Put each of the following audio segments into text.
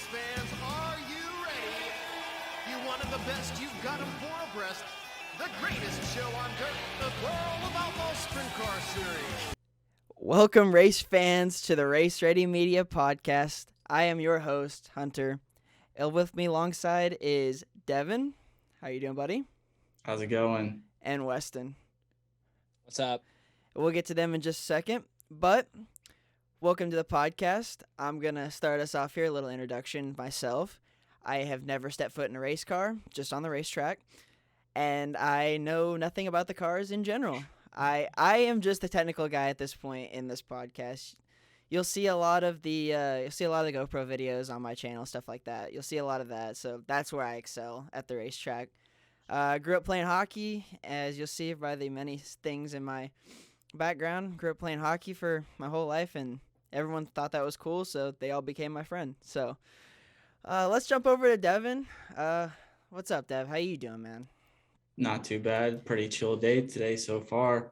race fans, are you ready? You wanted the best, you've got them four abreast. The greatest show on dirt, the World of Outlaw Sprint Car Series. Welcome, race fans, to the Race Ready Media Podcast. I am your host, Hunter. And with me alongside is Devin. How you doing, buddy? How's it going? And Weston. What's up? We'll get to them in just a second, but welcome to the podcast. I'm going to start us off here, a little introduction myself. I have never stepped foot in a race car, just on the racetrack, and I know nothing about the cars in general. I am just the technical guy at this point in this podcast. You'll see a lot of the GoPro videos on my channel, stuff like that. You'll see a lot of that, so that's where I excel at the racetrack. I grew up playing hockey, as you'll see by the many things in my background. Grew up playing hockey for my whole life, and everyone thought that was cool, so they all became my friend. So let's jump over to Devin. What's up, Dev? How you doing, man? Not too bad. Pretty chill day today so far.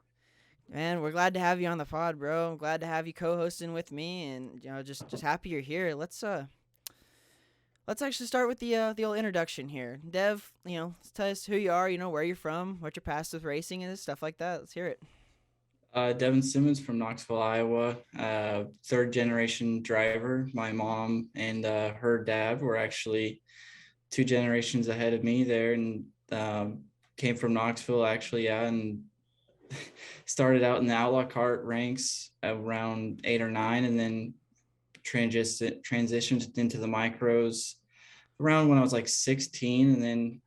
Man, we're glad to have you on the pod, bro. I'm glad to have you co-hosting with me, and just happy you're here. Let's actually start with the old introduction here. Dev, tell us who you are, where you're from, what your past with racing is, stuff like that. Let's hear it. Devin Simmons from Knoxville, Iowa. Third generation driver. My mom and her dad were actually 2 generations ahead of me there, and came from Knoxville actually, and started out in the outlaw kart ranks around 8 or 9, and then transitioned into the micros around when I was like 16, and then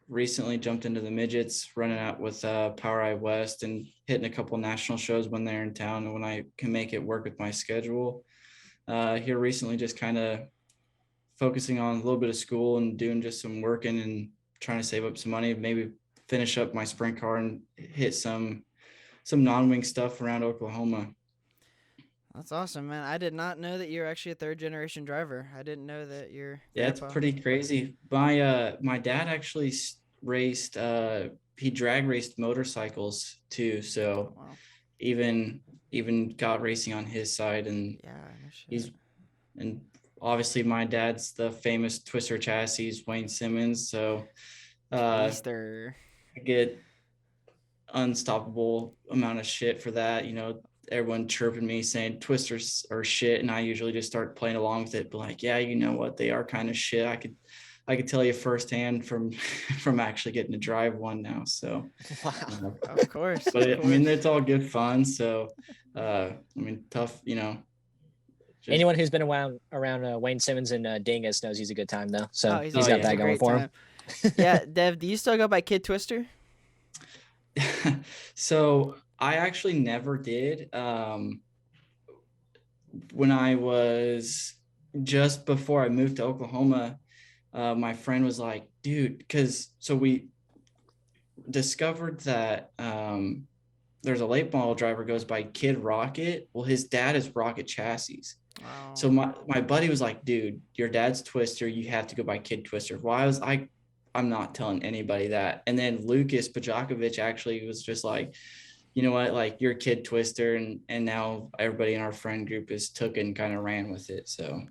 recently jumped into the midgets, running out with Power I West and hitting a couple national shows when they're in town and when I can make it work with my schedule. Here recently, just kind of focusing on a little bit of school and doing just some working and trying to save up some money, maybe finish up my sprint car and hit some non-wing stuff around Oklahoma. That's awesome, man. I did not know that you're actually a third generation driver. I didn't know that you're. Yeah, it's pretty crazy. My dad actually raced. He drag raced motorcycles too, so wow. even got racing on his side, and and obviously my dad's the famous Twister chassis, Wayne Simmons. So I get unstoppable amount of shit for that. Everyone chirping me saying twisters are shit, and I usually just start playing along with it, but like, yeah, you know what, they are kind of shit. I could tell you firsthand from actually getting to drive one now. So wow. Of course. But it's all good fun. So tough, Anyone who's been around Wayne Simmons and Dingus knows he's a good time though. So he's got that going for him. Yeah, Dev, do you still go by Kid Twister? So I actually never did. When I was just before I moved to Oklahoma, my friend was like, dude, so we discovered that there's a late model driver goes by Kid Rocket. Well, his dad is Rocket Chassis. Wow. So my buddy was like, dude, your dad's Twister. You have to go by Kid Twister. Well, I'm not telling anybody that. And then Lucas Pajakovic actually was just like, you know what, like, you're Kid Twister, and now everybody in our friend group is took and kind of ran with it. So,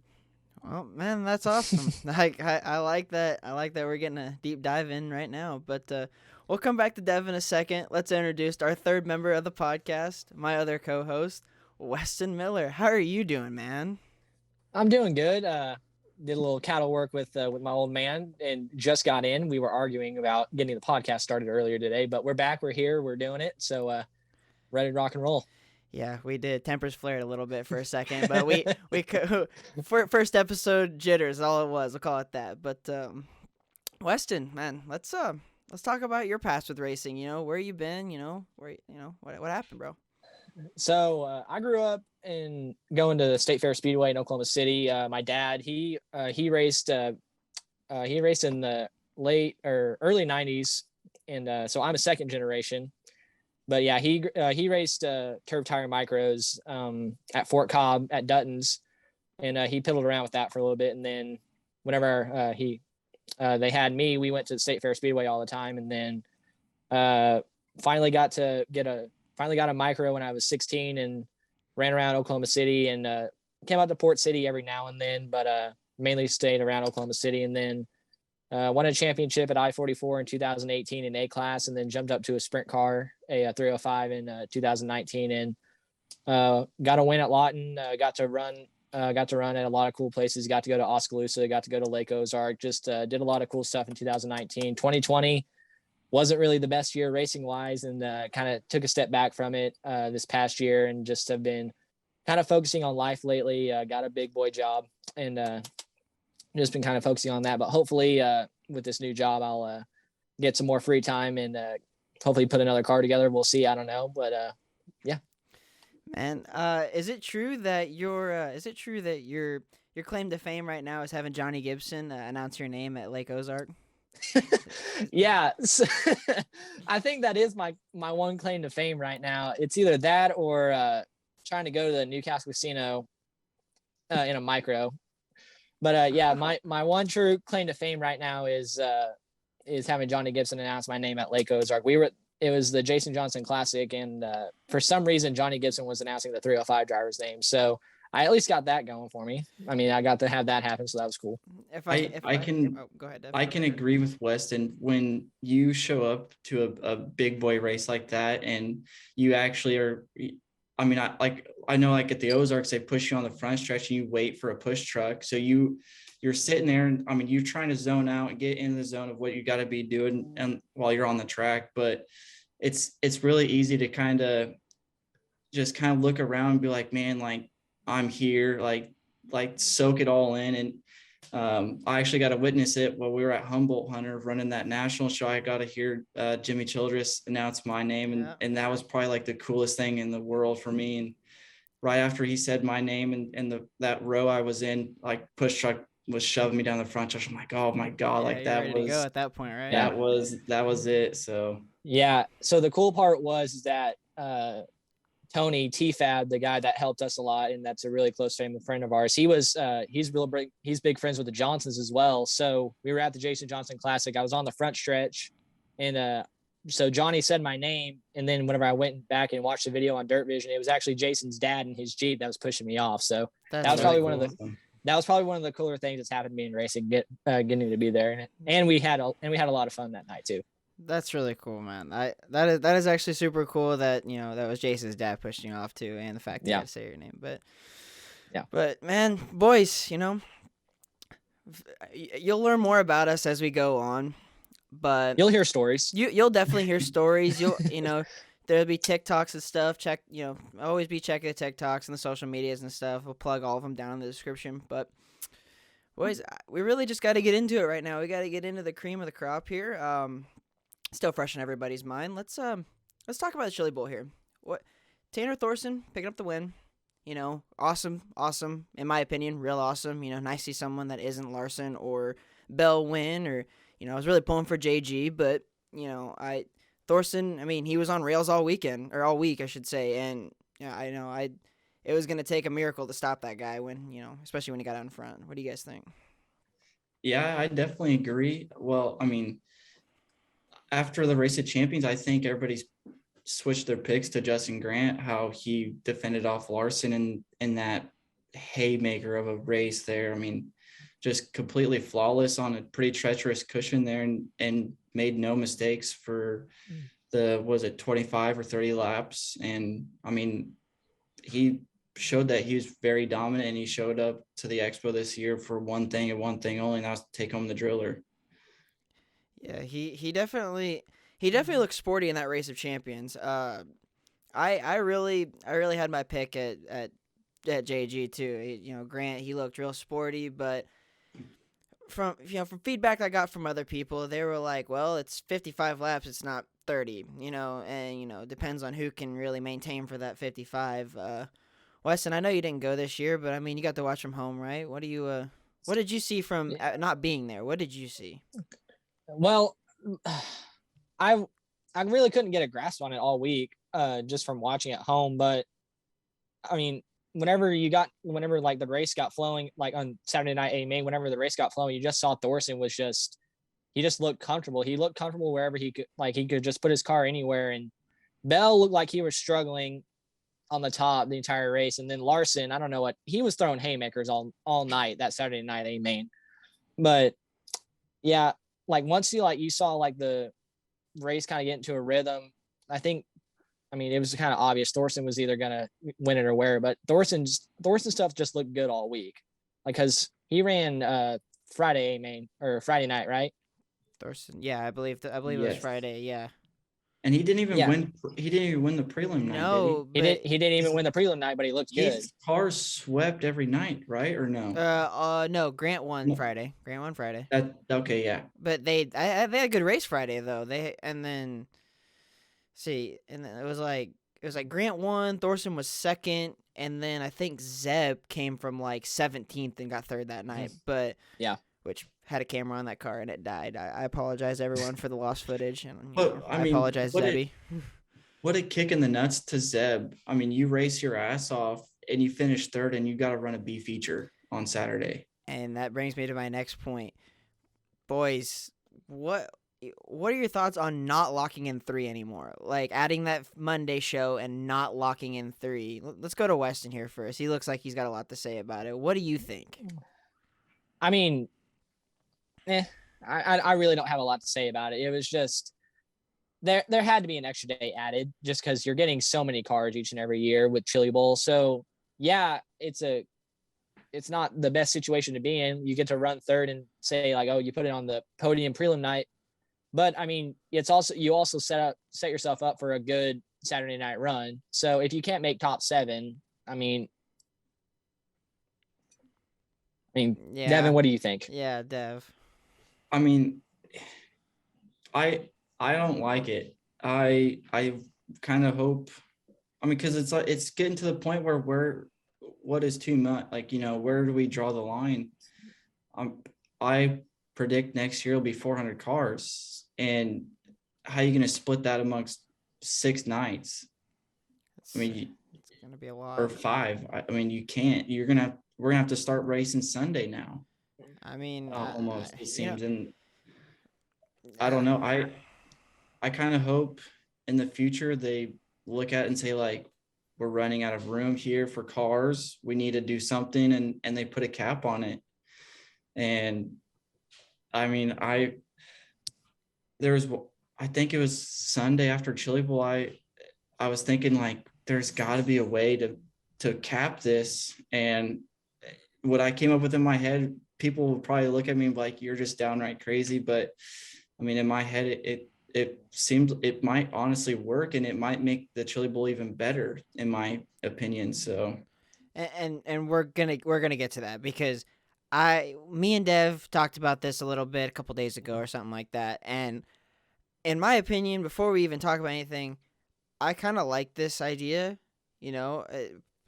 well, man, that's awesome. I like that. I like that we're getting a deep dive in right now. But we'll come back to Devin in a second. Let's introduce our third member of the podcast, my other co-host, Weston Miller. How are you doing, man? I'm doing good. Did a little cattle work with my old man and just got in. We were arguing about getting the podcast started earlier today, but we're back. We're here. We're doing it. So ready to rock and roll. Yeah, we did. Tempers flared a little bit for a second, but we first episode jitters, all it was. We'll call it that. But Weston, man, let's talk about your past with racing. Where you been? What happened, bro? So I grew up in going to the State Fair Speedway in Oklahoma City. My dad, he raced in the late or early 90s, and so I'm a second generation. But yeah, he raced curved tire micros at Fort Cobb at Dutton's, and he piddled around with that for a little bit. And then whenever they had me, we went to the State Fair Speedway all the time, and then finally got a micro when I was 16 and ran around Oklahoma City and came out to Port City every now and then. But mainly stayed around Oklahoma City, and then won a championship at I-44 in 2018 in A class, and then jumped up to a sprint car, a 305 in 2019, and got a win at Lawton. Got to run at a lot of cool places. Got to go to Oskaloosa, got to go to Lake Ozark. Just did a lot of cool stuff in 2019. 2020 wasn't really the best year racing wise, and kind of took a step back from it this past year, and just have been kind of focusing on life lately. Got a big boy job, and just been kind of focusing on that. But hopefully with this new job, I'll get some more free time and hopefully put another car together. We'll see. I don't know, but yeah. Man, is it true that your claim to fame right now is having Johnny Gibson announce your name at Lake Ozark? Yeah, so, I think that is my one claim to fame right now. It's either that or trying to go to the Newcastle Casino in a micro. But yeah, my one true claim to fame right now is having Johnny Gibson announce my name at Lake Ozark. It was the Jason Johnson Classic, and for some reason Johnny Gibson was announcing the 305 driver's name. So I at least got that going for me. I mean, I got to have that happen, so that was cool. Go ahead, Devin. I can agree with Weston. When you show up to a big boy race like that, and you actually are, I mean, I know like at the Ozarks, they push you on the front stretch and you wait for a push truck. So you're sitting there, and I mean, you're trying to zone out and get in the zone of what you got to be doing and while you're on the track. But it's really easy to kind of look around and be like, man, like I'm here, like soak it all in. And I actually got to witness it while we were at Humboldt Hunter running that national show. I got to hear Jimmy Childress announce my name, and that was probably like the coolest thing in the world for me. And right after he said my name and that row I was in, like push truck was shoving me down the front stretch. I'm like, oh my God, like that ready was to go at that point, right? that was it. So Yeah. So the cool part was that Tony T-Fab, the guy that helped us a lot, and that's a really close family friend of ours. He's big friends with the Johnsons as well. So we were at the Jason Johnson Classic. I was on the front stretch, and so Johnny said my name, and then whenever I went back and watched the video on Dirt Vision, it was actually Jason's dad in his Jeep that was pushing me off. So that was probably one of the cooler things that's happened to me in racing, getting to be there, and we had a lot of fun that night too. That's really cool, man. That is actually super cool that that was Jason's dad pushing you off too, and the fact that you had to say your name. But man, boys, you'll learn more about us as we go on. But you'll hear stories. You'll definitely hear stories. There'll be TikToks and stuff. Always be checking the TikToks and the social medias and stuff. We'll plug all of them down in the description. But boys, we really just got to get into it right now. We got to get into the cream of the crop here. Still fresh in everybody's mind. Let's talk about the Chili Bowl here. Tanner Thorson picking up the win. Awesome in my opinion, real awesome. Nice to see someone that isn't Larson or Bell win, or I was really pulling for JG, but Thorson. I mean, he was on rails all week, I should say, and it was gonna take a miracle to stop that guy when especially when he got out in front. What do you guys think? Yeah, I definitely agree. Well, I mean, after the Race of Champions, I think everybody's switched their picks to Justin Grant, how he defended off Larson in that haymaker of a race there. I mean, just completely flawless on a pretty treacherous cushion there, and made no mistakes for 25 or 30 laps. And I mean, he showed that he was very dominant, and he showed up to the Expo this year for one thing and one thing only, and that was to take home the driller. Yeah, he definitely looked sporty in that Race of Champions. I really had my pick at JG too. Grant, he looked real sporty, but from feedback I got from other people, they were like, well, it's 55 laps, it's not 30, and depends on who can really maintain for that 55. Weston, I know you didn't go this year, but I mean, you got to watch from home, right? What did you see from not being there? What did you see? Well, I really couldn't get a grasp on it all week, just from watching at home. But I mean, whenever like the race got flowing, like on Saturday night AMA, whenever the race got flowing, you just saw Thorson he just looked comfortable. He looked comfortable wherever he could just put his car anywhere. And Bell looked like he was struggling on the top the entire race. And then Larson, I don't know what he was throwing haymakers all night that Saturday night, main. But yeah, like once you saw like the race kind of get into a rhythm, I mean, it was kind of obvious Thorson was either gonna win it or where, but Thorson stuff just looked good all week, like because he ran Friday main or Friday night, right? Thorson, yeah, I believe it was Yes. Friday, yeah. And he didn't even Yeah. win. He didn't even win the prelim night, No, did but He didn't even win the prelim night, but he looked he? good. His cars swept every night, right? Or no? no, Grant won No. Friday. Grant won Friday. Okay, yeah. But they had a good race Friday though. And then it was like Grant won, Thorson was second, and then I think Zeb came from like 17th and got third that night. But Yeah. which had a camera on that car and it died. I apologize everyone for the lost footage, and But, I mean, apologize Zebby. What a kick in the nuts to Zeb. I mean, you race your ass off and you finish third, and you got to run a B feature on Saturday. And that brings me to my next point. Boys, what are your thoughts on not locking in 3 anymore? Like adding that Monday show and not locking in 3. Let's go to Weston here first. He looks like he's got a lot to say about it. What do you think? I mean, I really don't have a lot to say about it. It was just there had to be an extra day added just because you're getting so many cars each and every year with Chili Bowl. So yeah, it's not the best situation to be in. You get to run third and say like, oh, you put it on the podium prelim night. But I mean, you also set yourself up for a good Saturday night run. So if you can't make top 7, I mean, Yeah. Devin, what do you think? Yeah, Dev. I mean, I don't like it. I kind of hope. I mean, because it's getting to the point where what is too much? Like, where do we draw the line? I predict next year will be 400 cars, and how are you going to split that amongst 6 nights? I mean, it's gonna be a lot. Or 5. I mean, you can't. We're gonna have to start racing Sunday now. I mean, Almost it seems, and I I don't know. I kind of hope in the future they look at it and say, like, we're running out of room here for cars. We need to do something, and they put a cap on it. And I mean, I think it was Sunday after Chili Bowl. I was thinking, like, there's got to be a way to cap this. And what I came up with in my head, people will probably look at me like, you're just downright crazy. But I mean, in my head, it seems it might honestly work, and it might make the Chili Bowl even better, in my opinion. So, and we're gonna get to that because me and Dev talked about this a little bit a couple days ago or something like that. And in my opinion, before we even talk about anything, I kind of like this idea.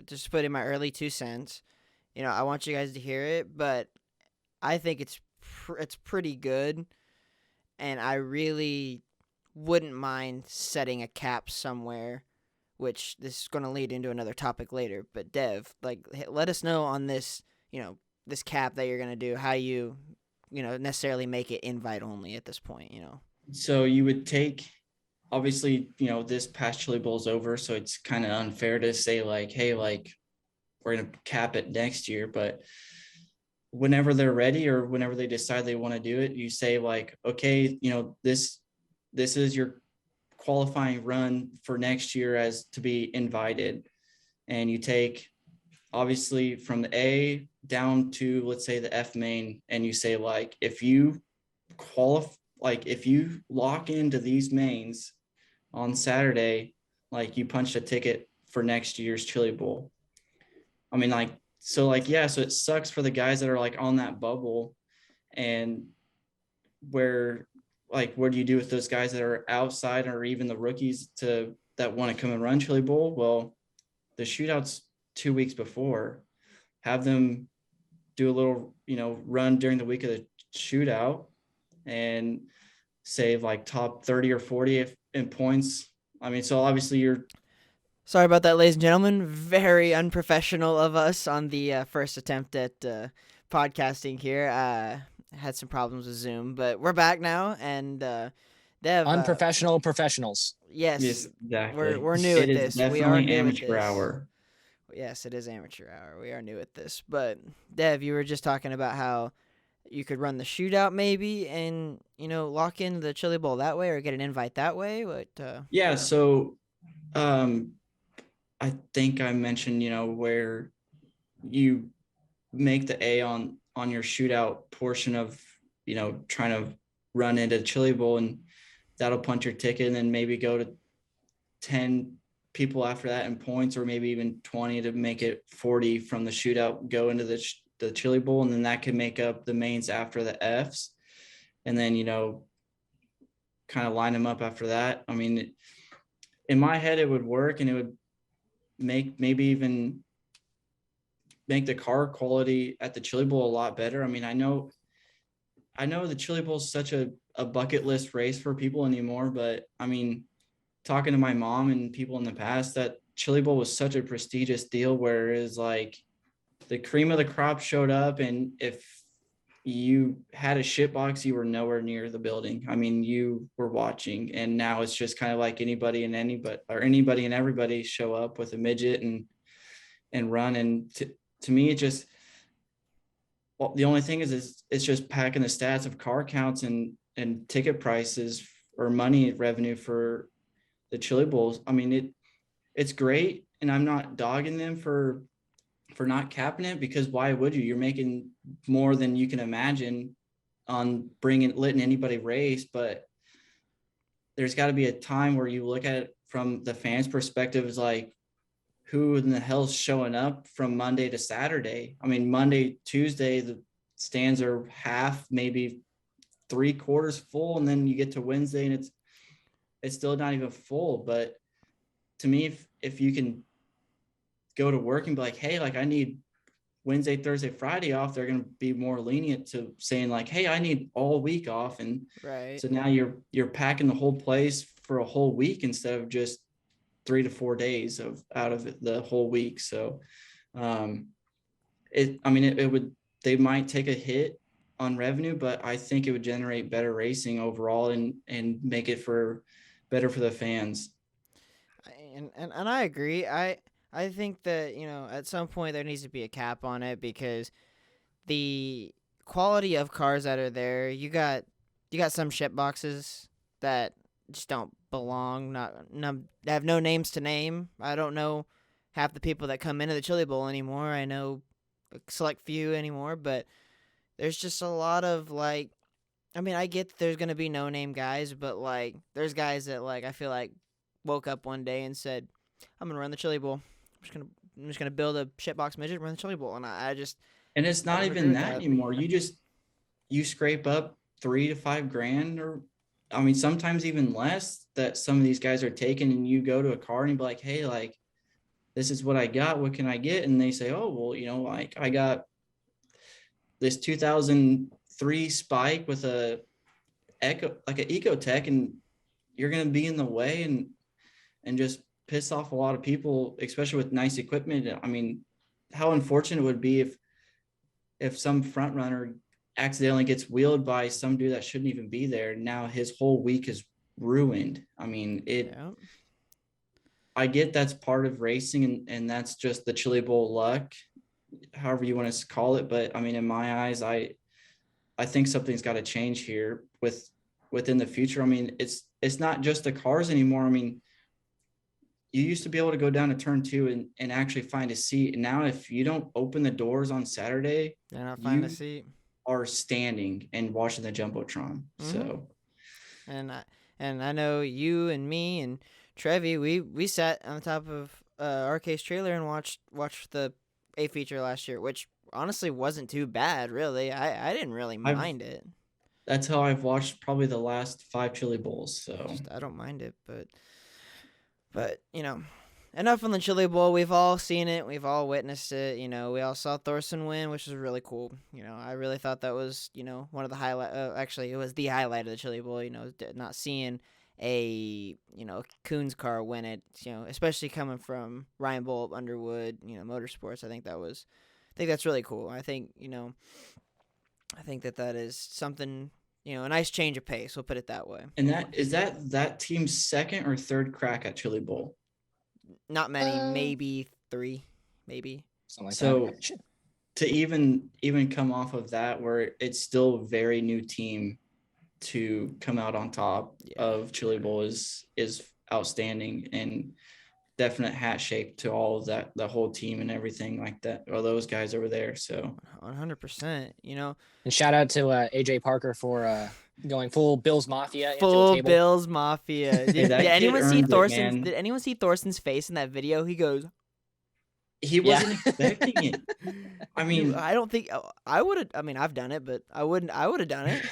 Just put in my early 2 cents. I want you guys to hear it, but I think it's pretty good, and I really wouldn't mind setting a cap somewhere, which this is going to lead into another topic later. But Dev, like, let us know on this, this cap that you're going to do, how you necessarily make it invite only at this point, So you would take, obviously, this past Chili Bowl's over, so it's kind of unfair to say, like, hey, like, we're going to cap it next year. But whenever they're ready, or whenever they decide they want to do it, you say, like, okay, this is your qualifying run for next year as to be invited. And you take, obviously, from the A down to, let's say, the F main, and you say, like, if you if you lock into these mains on Saturday, like, you punched a ticket for next year's Chili Bowl. I mean, like, so it sucks for the guys that are, like, on that bubble, and where do you do with those guys that are outside, or even the rookies that want to come and run Chili Bowl? Well, the shootouts 2 weeks before, have them do a little, run during the week of the shootout, and save like top 30 or 40 in points. I mean, so obviously Sorry about that, ladies and gentlemen. Very unprofessional of us on the first attempt at podcasting here. Had some problems with Zoom, but we're back now. And Dev, Unprofessional professionals. yes, exactly. we're new at It is this. We are definitely new at amateur this. hour. Yes, it is amateur hour. We are new at this. But Dev, you were just talking about how you could run the shootout maybe, and lock in the Chili Bowl that way, or get an invite that way. What? Yeah. So, um, I think I mentioned, where you make the A on your shootout portion of, trying to run into Chili Bowl, and that'll punch your ticket, and then maybe go to 10 people after that in points, or maybe even 20 to make it 40 from the shootout, go into the Chili Bowl, and then that can make up the mains after the Fs, and then kind of line them up after that. I mean, in my head it would work, and it would maybe even make the car quality at the Chili Bowl a lot better. I mean, I know the Chili Bowl is such a bucket list race for people anymore, but I mean, talking to my mom and people in the past, that Chili Bowl was such a prestigious deal, where it was like the cream of the crop showed up, and if you had a shit box, you were nowhere near the building. I mean, you were watching, and now it's just kind of like anybody and everybody show up with a midget and run. And to me, it just, well, the only thing is it's just packing the stats of car counts and ticket prices or money revenue for the Chili Bowls. I mean, it's great, and I'm not dogging them for not capping it, because why would you? You're making more than you can imagine on letting anybody race, but there's got to be a time where you look at it from the fans' perspective, is like, who in the hell's showing up from Monday to Saturday? I mean, Monday, Tuesday, the stands are half, maybe 3/4 full, and then you get to Wednesday and it's still not even full. But to me, if you can go to work and be like, hey, like I need Wednesday, Thursday, Friday off, they're going to be more lenient to saying like, hey, I need all week off. And right. so now you're packing the whole place for a whole week instead of just 3 to 4 days out of the whole week. So they might take a hit on revenue, but I think it would generate better racing overall and make it better for the fans. And I agree. I think that at some point there needs to be a cap on it, because the quality of cars that are there, you got some shit boxes that just don't belong. They have no names to name. I don't know half the people that come into the Chili Bowl anymore. I know a select few anymore, but there's just a lot of like, I mean, I get that there's gonna be no name guys, but like there's guys that like I feel like woke up one day and said, I'm gonna run the Chili Bowl. I'm just gonna build a shitbox midget and run the Chili Bowl, and and it's not even that anymore. You scrape up $3,000 to $5,000, or I mean sometimes even less, that some of these guys are taking, and you go to a car and you be like, hey, like this is what I got, what can I get? And they say, oh well, like I got this 2003 Spike with an Ecotech, and you're gonna be in the way and just piss off a lot of people, especially with nice equipment. I mean, how unfortunate it would be if some front runner accidentally gets wheeled by some dude that shouldn't even be there. Now his whole week is ruined. I mean, I get that's part of racing, and that's just the Chili Bowl luck, however you want to call it. But I mean, in my eyes, I think something's got to change here within the future. I mean, it's not just the cars anymore. I mean, you used to be able to go down to turn 2 and actually find a seat. And now if you don't open the doors on Saturday, you're not finding a seat. Are standing and watching the Jumbotron. Mm-hmm. So, and I know you and me and Trevi, we sat on the top of RK's trailer and watched the A feature last year, which honestly wasn't too bad, really. I didn't really mind it. That's how I've watched probably the last 5 Chili Bowls. So I don't mind it, but enough on the Chili Bowl. We've all seen it. We've all witnessed it. We all saw Thorson win, which was really cool. I really thought that was, one of the highlight. Actually, it was the highlight of the Chili Bowl. Not seeing a Coons car win it. Especially coming from Ryan Bull, Underwood. Motorsports. I think that's really cool. I think that is something. a nice change of pace. We'll put it that way. And that team's second or third crack at Chili Bowl? Not many, maybe 3, maybe. Something like So that. to even come off of that, where it's still a very new team, to come out on top of Chili Bowl is outstanding, and definite hat shake to all of that, the whole team and everything like that, or those guys over there. So 100%, And shout out to AJ Parker for going full Bills Mafia into a full table. Bills Mafia. Did that kid anyone see earned it, Thorson's? man. Did anyone see Thorson's face in that video? He goes, he wasn't expecting it. I mean, I don't think I would have. I mean, I've done it, but I wouldn't. I would have done it.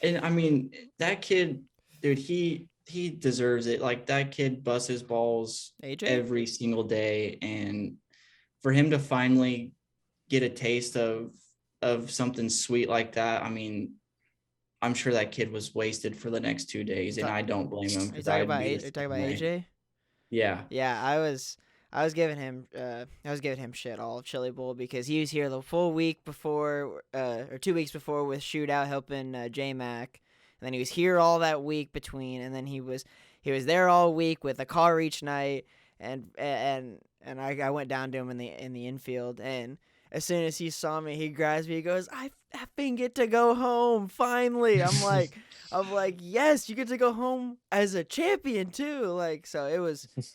and I mean, that kid, dude, he deserves it. Like, that kid busts his balls AJ? every single day, and for him to finally get a taste of something sweet like that, I mean, I'm sure that kid was wasted for the next 2 days, and I don't blame him. Are you talking about AJ? Yeah. Yeah, I was giving him shit all of Chili Bowl because he was here the full week before, or 2 weeks before with Shootout helping J-Mac. And then he was here all that week between, and then he was there all week with a car each night, and I went down to him in the infield, and as soon as he saw me, he grabs me, he goes, I effing get to go home finally. I'm like, yes, you get to go home as a champion too. Like, so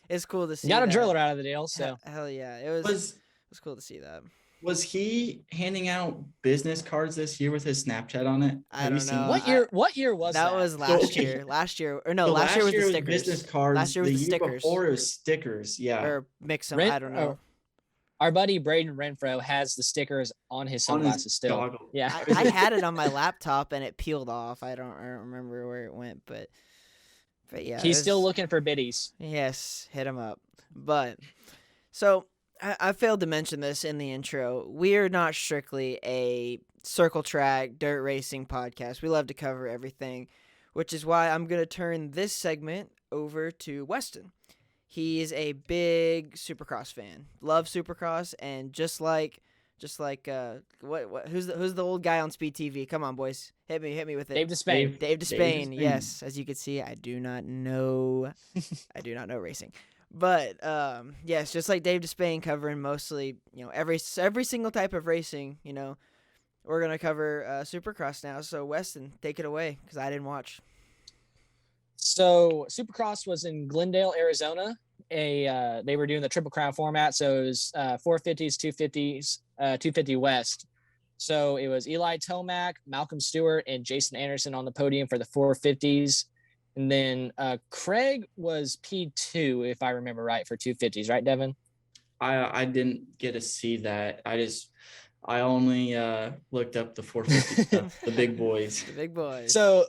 it's cool to see. Got a that. driller out of the deal, so Hell yeah, it was cool to see that. Was he handing out business cards this year with his Snapchat on it? I don't know. What year was that? That was last year. Last year, or no, last year was the stickers. Business cards. Last year was the year stickers. Before it was stickers, yeah. Or mix them. I don't know. Our buddy Braden Renfro has the stickers on his sunglasses still. Goggles. Yeah, I had it on my laptop and it peeled off. I don't remember where it went, but yeah. He's still looking for biddies. Yes, hit him up. But so I failed to mention this in the intro. We are not strictly a circle track dirt racing podcast. We love to cover everything, which is why I'm going to turn this segment over to Weston. He is a big Supercross fan. Loves Supercross, and just like who's the old guy on Speed TV? Come on, boys, hit me with it. Dave Despain. Dave Despain. Yes, as you can see, I do not know racing, but yes, just like Dave Despain, covering mostly every single type of racing. We're gonna cover Supercross now. So Weston, take it away because I didn't watch. So Supercross was in Glendale, Arizona. They were doing the Triple Crown format, so it was 450s, 250s, 250 West. So it was Eli Tomac, Malcolm Stewart, and Jason Anderson on the podium for the 450s. And then Craig was P2, if I remember right, for 250s, right, Devin? I didn't get to see that. I only looked up the 450 stuff, the big boys. The big boys. So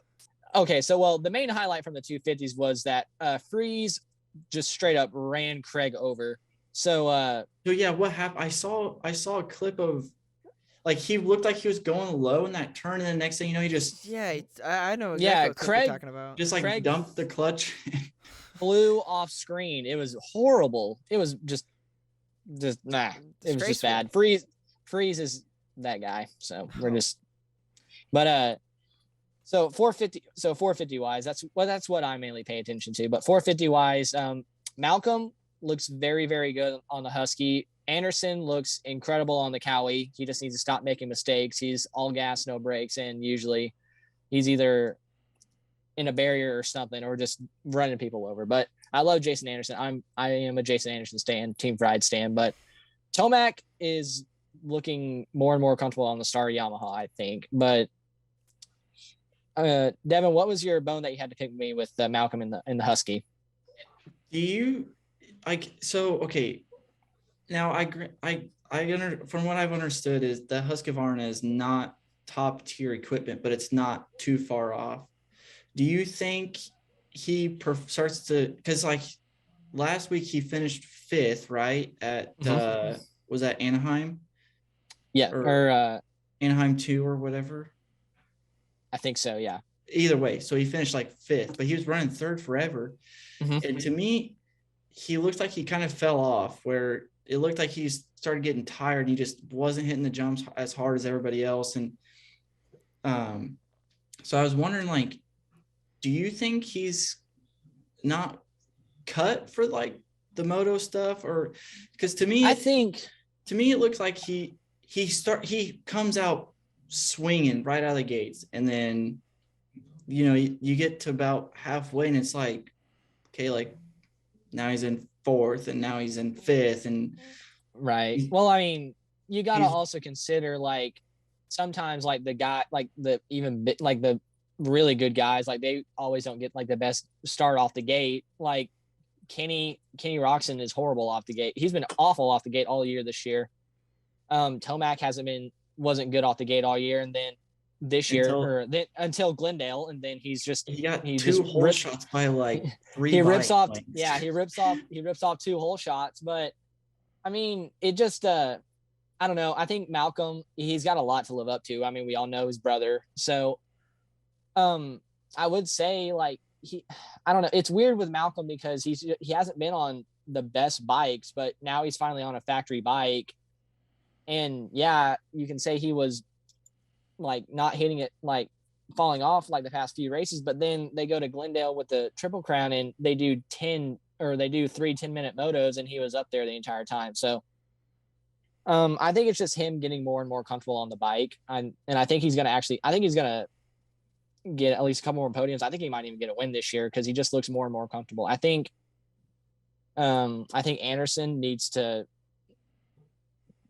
the main highlight from the 250s was that Freeze just straight up ran Craig over. So yeah, what happened? I saw a clip of, like, he looked like he was going low in that turn, and the next thing you know, he just I know exactly what Craig you're talking about. just like Craig dumped the clutch. flew off screen. It was horrible. It was just nah. It was just bad. Freeze is that guy. So we're just, but so 450 wise, that's what I mainly pay attention to. But 450 wise, Malcolm looks very, very good on the Husky. Anderson looks incredible on the Cowie. He just needs to stop making mistakes. He's all gas, no brakes, and usually he's either in a barrier or something, or just running people over. But I love Jason Anderson. I am a Jason Anderson stan, Team Pride stan. But Tomac is looking more and more comfortable on the Star Yamaha, I think. But Devin, what was your bone that you had to pick me with Malcolm in the Husky? Do you okay? Now from what I've understood is the Husqvarna is not top tier equipment, but it's not too far off. Do you think he starts to, because like last week he finished 5th, right? At was that Anaheim? Yeah, or Anaheim 2 or whatever. I think so, yeah. Either way, so he finished like 5th, but he was running 3rd forever. And to me, he looked like he kind of fell off, where it looked like he started getting tired and he just wasn't hitting the jumps as hard as everybody else. And So I was wondering, like, do you think he's not cut for like the moto stuff, or because to me it looks like he comes out swinging right out of the gates, and then you get to about halfway and it's like, okay, like now he's in fourth and now he's in fifth, and right. Well, I mean, you got to also consider like sometimes like the guy, like the really good guys, like they always don't get like the best start off the gate. Like Kenny Roxon is horrible off the gate. He's been awful off the gate all year this year. Tomac wasn't good off the gate all year, and then this year until Glendale, and then he two hole shots by like three. He rips off two hole shots, but I mean, it just I don't know. I think Malcolm, he's got a lot to live up to. I mean, we all know his brother, so I would say like I don't know. It's weird with Malcolm because he hasn't been on the best bikes, but now he's finally on a factory bike. And yeah, you can say he was like not hitting it, like falling off like the past few races, but then they go to Glendale with the Triple Crown and they do 3 10-minute motos and he was up there the entire time. So I think it's just him getting more and more comfortable on the bike. And I think he's going to get at least a couple more podiums. I think he might even get a win this year because he just looks more and more comfortable. I think Anderson needs to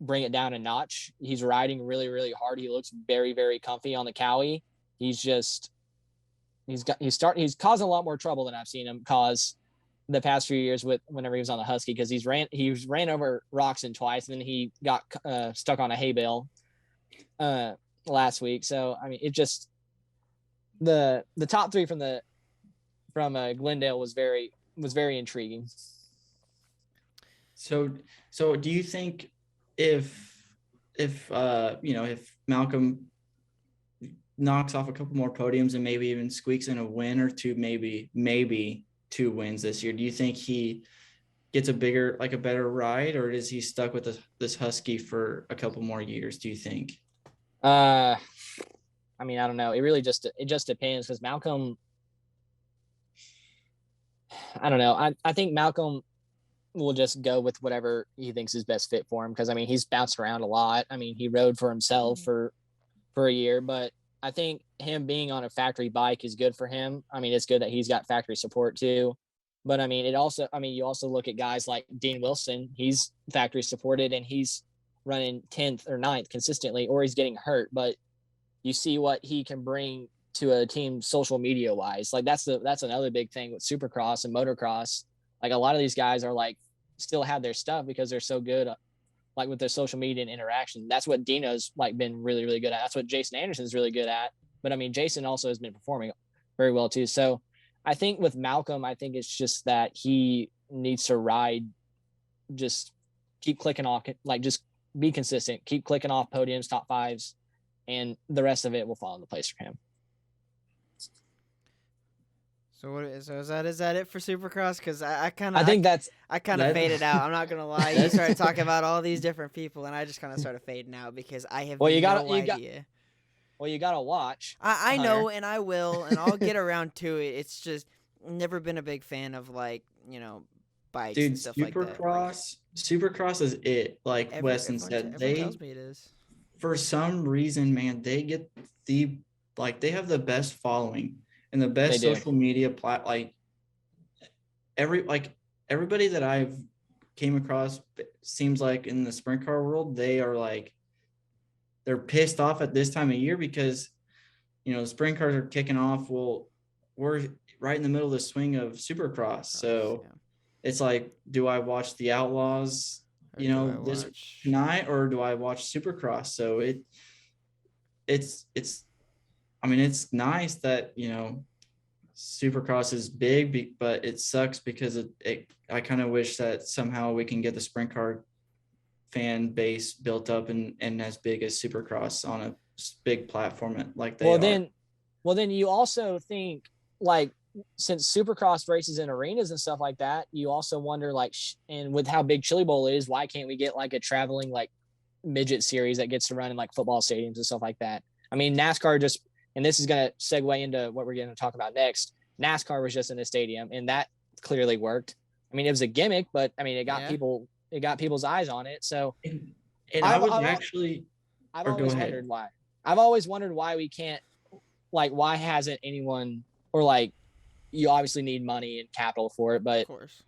bring it down a notch. He's riding really, really hard. He looks very, very comfy on the Cowie. He's causing a lot more trouble than I've seen him cause the past few years whenever he was on the Husky, because he ran over Roxon twice and then he got stuck on a hay bale last week. So I mean, it just the top three from Glendale was very intriguing. So do you think if Malcolm knocks off a couple more podiums and maybe even squeaks in a win or two, maybe 2 wins this year, do you think he gets a better ride, or is he stuck with this Husky for a couple more years, do you think? I mean, I don't know. It just depends, because Malcolm, I don't know. I think Malcolm will just go with whatever he thinks is best fit for him. Cause I mean, he's bounced around a lot. I mean, he rode for himself for a year, but I think him being on a factory bike is good for him. I mean, it's good that he's got factory support too, but I mean, you also look at guys like Dean Wilson. He's factory supported and he's running 10th or 9th consistently, or he's getting hurt, but you see what he can bring to a team social media wise. Like that's another big thing with Supercross and motocross. Like a lot of these guys are like still have their stuff because they're so good, like with their social media and interaction. That's what Dino's like been really, really good at. That's what Jason Anderson's really good at. But I mean, Jason also has been performing very well too. So I think with Malcolm, I think it's just that he needs to ride, just keep clicking off, like just be consistent, keep clicking off podiums, top fives, and the rest of it will fall into place for him. So is that it for Supercross? Because I kind of faded out. I'm not gonna lie. You started talking about all these different people, and I just kind of started fading out because I have no idea. You gotta watch. I know, and I will, and I'll get around to it. It's just never been a big fan of bikes and stuff like that. Supercross is it. Like Weston said, everyone tells me it is. For some reason, man, they have the best following and the best social media everybody that I've came across seems like in the sprint car world, they're pissed off at this time of year because, the sprint cars are kicking off. Well, we're right in the middle of the swing of Supercross. So it's like, do I watch the Outlaws, this night, or do I watch Supercross? So it's nice that, Supercross is big, but it sucks because I kind of wish that somehow we can get the sprint car fan base built up and as big as Supercross on a big platform like they are. Well, then you also think, like, since Supercross races in arenas and stuff like that, you also wonder, like, and with how big Chili Bowl is, why can't we get like a traveling like midget series that gets to run in like football stadiums and stuff like that? I mean, NASCAR just, and this is going to segue into what we're going to talk about next. NASCAR was just in the stadium, and that clearly worked. I mean, it was a gimmick, but I mean, it got people's eyes on it. So, And I've always wondered why. I've always wondered why we can't, like, why hasn't anyone, or like, you obviously need money and capital for it, but Of course.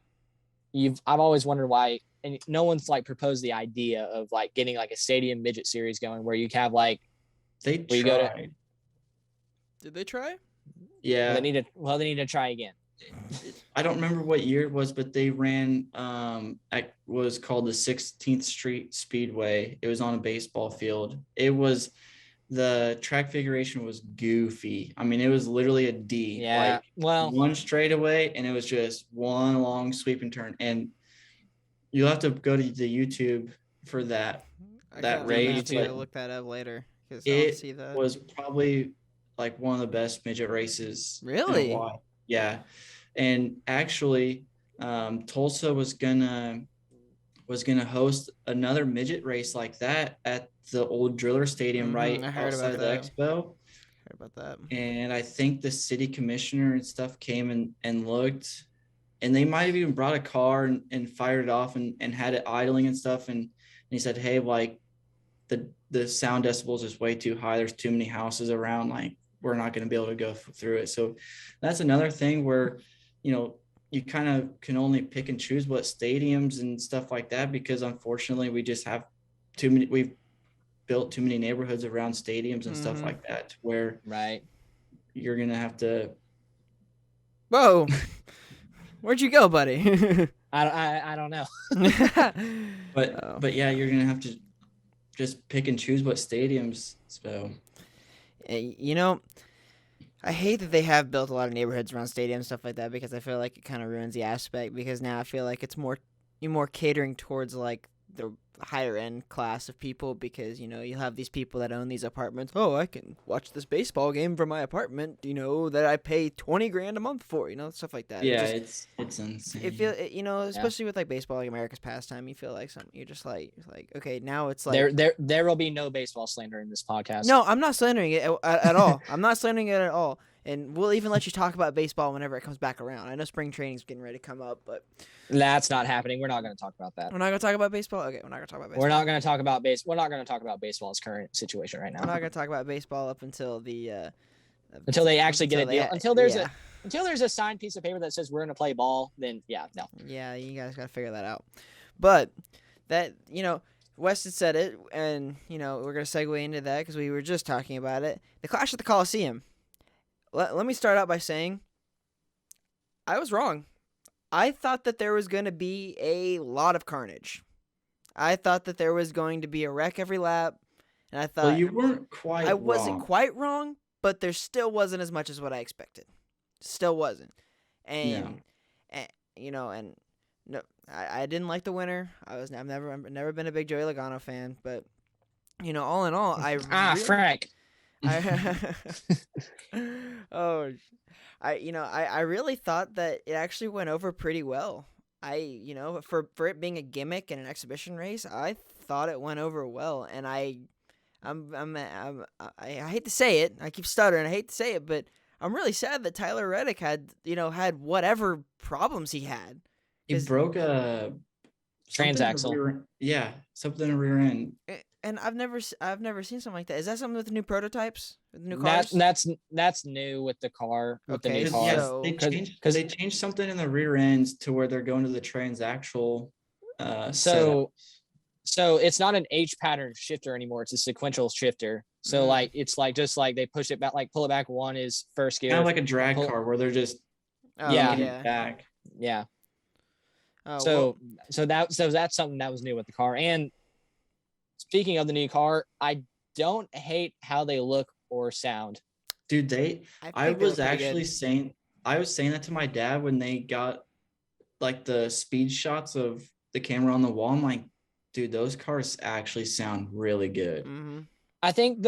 I've always wondered why, and no one's like proposed the idea of like getting like a stadium midget series going where you have like, They where you go to, tried. Did they try? Yeah. they need to try again. I don't remember what year it was, but they ran was called the 16th Street Speedway. It was on a baseball field. The track configuration was goofy. I mean, it was literally a D. Yeah. Well, one straightaway, and it was just one long sweep and turn. And you'll have to go to the YouTube for that race. I look that up later because I It don't see that. was probably like one of the best midget races. in a Really? while. Yeah. And actually, Tulsa was gonna host another midget race like that at the old Driller Stadium, right I heard outside about of the that. Expo. Heard about that. And I think the city commissioner and stuff came and looked, and they might have even brought a car and fired it off and had it idling and stuff. And he said, hey, like the sound decibels is way too high. There's too many houses around. Like, we're not going to be able to go through it. So that's another thing where, you kind of can only pick and choose what stadiums and stuff like that, because unfortunately we just have we've built too many neighborhoods around stadiums and stuff like that, where right. you're going to have to. Whoa. Where'd you go, buddy? I don't know. But yeah, you're going to have to just pick and choose what stadiums. So, I hate that they have built a lot of neighborhoods around stadiums and stuff like that, because I feel like it kind of ruins the aspect, because now I feel like it's more catering towards like the higher end class of people, because you'll have these people that own these apartments. Oh, I can watch this baseball game from my apartment, that I pay $20,000 a month for, stuff like that. Yeah, it's insane. Especially with like baseball, like America's pastime, you feel like you're just like okay, now it's like there will be no baseball slander in this podcast. No, I'm not slandering it at all. I'm not slandering it at all. And we'll even let you talk about baseball whenever it comes back around. I know spring training's getting ready to come up, but that's not happening. We're not going to talk about that. We're not going to talk about baseball? Okay, we're not going to talk about baseball. We're not going to talk about We're not going to talk about baseball's current situation right now. We're not going to talk about baseball up until until they actually get a deal. Until there's a signed piece of paper that says we're going to play ball, then no. Yeah, you guys got to figure that out. But that, Weston said it, and, we're going to segue into that because we were just talking about it. The Clash at the Coliseum. Let me start out by saying I was wrong. I thought that there was going to be a lot of carnage. I thought that there was going to be a wreck every lap, and I thought you weren't quite. I wasn't quite wrong, but there still wasn't as much as what I expected. Still wasn't, and no, I didn't like the winner. I've never been a big Joey Logano fan, but all in all, Frank. I really thought that it actually went over pretty well. For it being a gimmick and an exhibition race, I thought it went over well, and I hate to say it. I keep stuttering. I hate to say it, but I'm really sad that Tyler Reddick had whatever problems he had. He broke a transaxle. Something in the rear end. And I've never seen something like that. Is that something with the new prototypes, with the new cars? That's new with the car. With the new car. Yes, they changed something in the rear ends to where they're going to the transaxle. So it's not an H pattern shifter anymore. It's a sequential shifter. So it's just like they push it back, like pull it back. One is first gear. Kind of like a drag car where they're just back. Yeah. Oh, so that's something that was new with the car. And speaking of the new car, I don't hate how they look or sound. Dude, I was saying that to my dad when they got like the speed shots of the camera on the wall. I'm like, dude, those cars actually sound really good. Mm-hmm. I think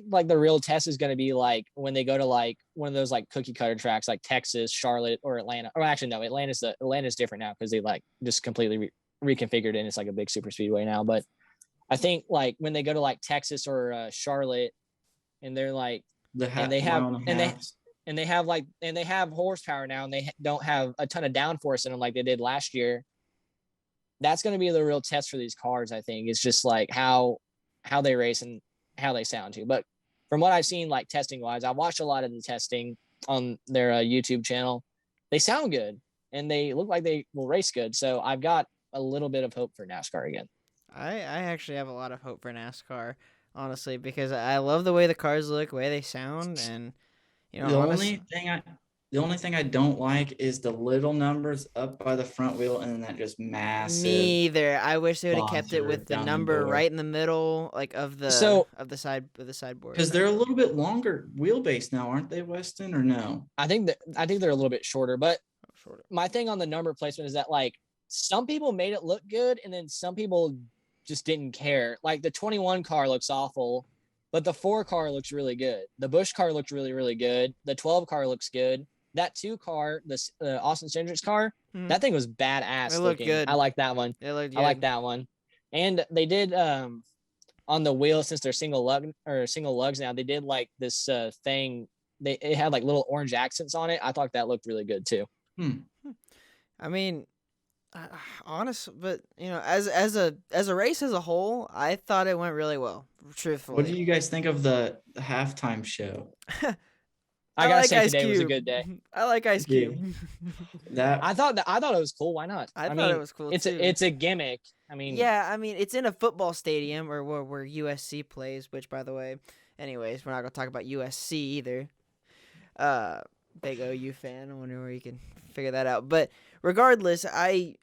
like the real test is going to be like when they go to like one of those like cookie cutter tracks like Texas, Charlotte, or Atlanta. Or actually no, Atlanta's different now because they like just completely reconfigured it and it's like a big super speedway now. But I think like when they go to like Texas or Charlotte, and they're like, The and they have mile and a and they half. and they have like and they have horsepower now, and they don't have a ton of downforce in them like they did last year. That's going to be the real test for these cars. I think it's just like how they race and how they sound too. But from what I've seen, like testing wise, I've watched a lot of the testing on their YouTube channel. They sound good and they look like they will race good. So I've got a little bit of hope for NASCAR again. I actually have a lot of hope for NASCAR, honestly, because I love the way the cars look, the way they sound, and The only thing I don't like is the little numbers up by the front wheel and then that just massive. Me either. I wish they would have kept it buzzer with the down the number door. right in the middle, like of the sideboard. Because they're a little bit longer wheelbase now, aren't they, Weston, or no? I think they're a little bit shorter, but Shorter. my thing on the number placement is that like some people made it look good and then some people just didn't care. Like the 21 car looks awful, but the 4 car looks really good. The Busch car looks really, really good. The 12 car looks good. That 2 car, the Austin Cindric's car, that thing was badass. It looked looking. good. I like that one. It looked good. I like that one. And they did on the wheel, since they're single lugs now, they did like this thing. It had like little orange accents on it. I thought that looked really good too. I mean, honest, but as a race as a whole, I thought it went really well. Truthfully, What do you guys think of the halftime show? I gotta like say Ice today was a Cube. good day. I like Ice Cube. I thought it was cool. Why not? I thought it was cool too. It's a gimmick. I mean, it's in a football stadium or where USC plays. Which, by the way, anyways, we're not gonna talk about USC either. Big OU fan. I wonder where you can figure that out. But regardless, I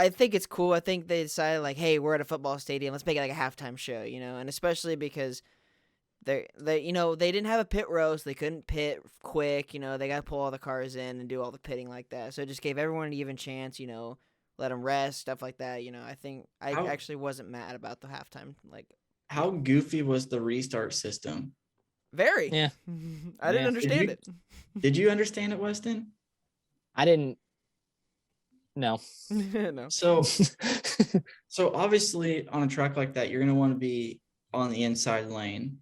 think it's cool. I think they decided like, hey, we're at a football stadium. Let's make it like a halftime show, and especially because they didn't have a pit row, so they couldn't pit quick. They got to pull all the cars in and do all the pitting like that. So it just gave everyone an even chance. Let them rest, stuff like that. I think I actually wasn't mad about the halftime. Like, how goofy was the restart system? Very. Yeah. I didn't understand it. Did you understand it, Weston? I didn't. No. No. So obviously on a track like that, you're going to want to be on the inside lane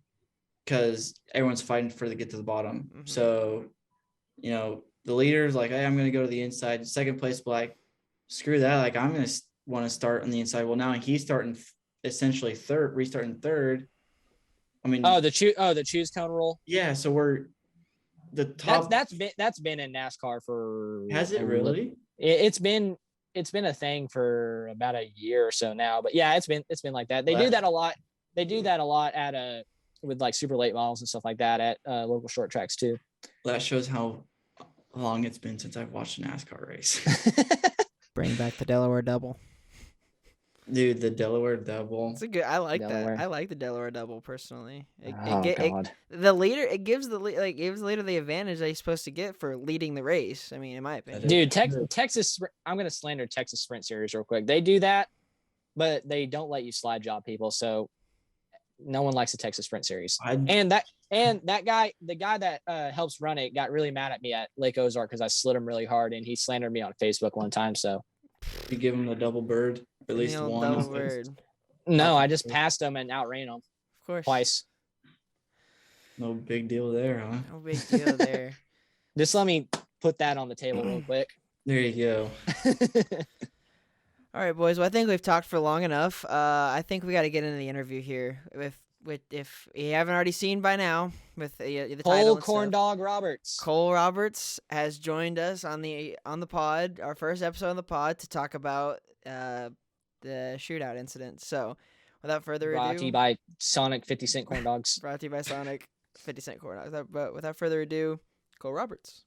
because everyone's fighting to get to the bottom. Mm-hmm. So, the leader's like, hey, I'm going to go to the inside. Second place, like, screw that. Like, I'm going to want to start on the inside. Well, now he's starting essentially restarting third. I mean, the choose cone rule. Yeah. So we're the top. That's been in NASCAR for. Has it really? It's been a thing for about a year or so now. But yeah, it's been like that. They do that a lot. They do that a lot at with like super late models and stuff like that at local short tracks too. That shows how long it's been since I've watched a NASCAR race. Bring back the Delaware Double. Dude, the Delaware Double. It's a good. I like Delaware. that. I like the Delaware Double personally. God. The leader, it gives the leader the advantage that he's supposed to get for leading the race. I mean, in my opinion. Dude, Texas. I'm gonna slander Texas Sprint Series real quick. They do that, but they don't let you slide job people. So no one likes the Texas Sprint Series. And that guy, the guy that helps run it, got really mad at me at Lake Ozark because I slid him really hard, and he slandered me on Facebook one time. So you give him the double bird, or at least one. Double bird. No, I just passed him and outran him. Of course. Twice. No big deal there, huh? No big deal there. Just let me put that on the table real quick. There you go. All right, boys. Well, I think we've talked for long enough. I think we got to get into the interview here. If you haven't already seen by now, with the title. Corn Dog Roberts. Cole Roberts has joined us on the pod, our first episode on the pod, to talk about the shootout incident. So, without further ado, Brought to you by Sonic 50 Cent Corn Dogs. Brought to you by Sonic 50 Cent Corn Dogs. But without further ado, Cole Roberts.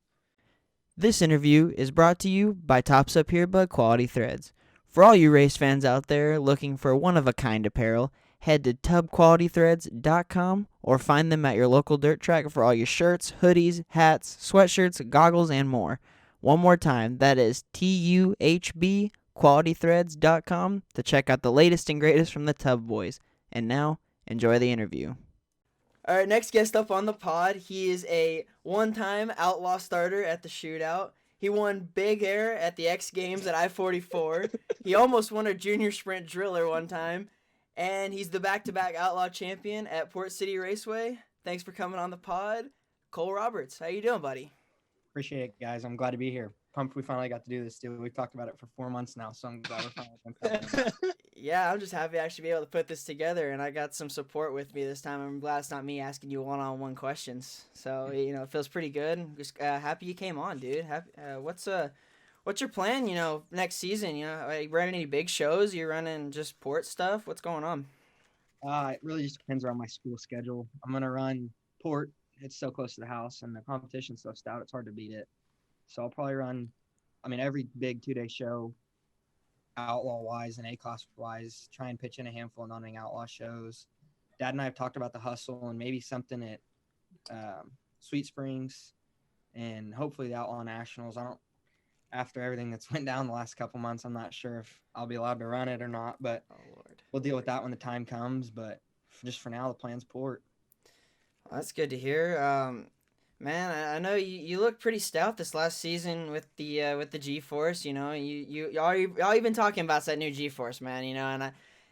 This interview is brought to you by Tops Up Earbud Quality Threads. For all you race fans out there looking for one-of-a-kind apparel, head to tubqualitythreads.com or find them at your local dirt track for all your shirts, hoodies, hats, sweatshirts, goggles, and more. One more time, that is TUHBqualitythreads.com to check out the latest and greatest from the Tub Boys. And now, enjoy the interview. All right, next guest up on the pod, he is a one-time outlaw starter at the shootout. He won Big Air at the X Games at I-44. He almost won a junior sprint driller one time. And he's the back-to-back outlaw champion at Port City Raceway. Thanks for coming on the pod. Cole Roberts, how you doing, buddy? Appreciate it, guys. I'm glad to be here. Pumped we finally got to do this, dude. We've talked about it for 4 months now, so I'm glad we're finally done. Yeah, I'm just happy to actually be able to put this together, and I got some support with me this time. I'm glad it's not me asking you one-on-one questions. So, it feels pretty good. Just happy you came on, dude. Happy, what's your plan, next season? Are you running any big shows? Are you running just port stuff? What's going on? It really just depends on my school schedule. I'm going to run port. It's so close to the house, and the competition's so stout, it's hard to beat it. So I'll probably run, every big 2-day show, outlaw-wise and A-class-wise, try and pitch in a handful of non-ring outlaw shows. Dad and I have talked about the hustle and maybe something at Sweet Springs and hopefully the Outlaw Nationals. After everything that's went down the last couple months, I'm not sure if I'll be allowed to run it or not, but we'll deal with that when the time comes. But just for now, the plan's port. Well, that's good to hear. Man, I know you look pretty stout this last season with the G-Force. Y'all even talking about that new G-Force, man.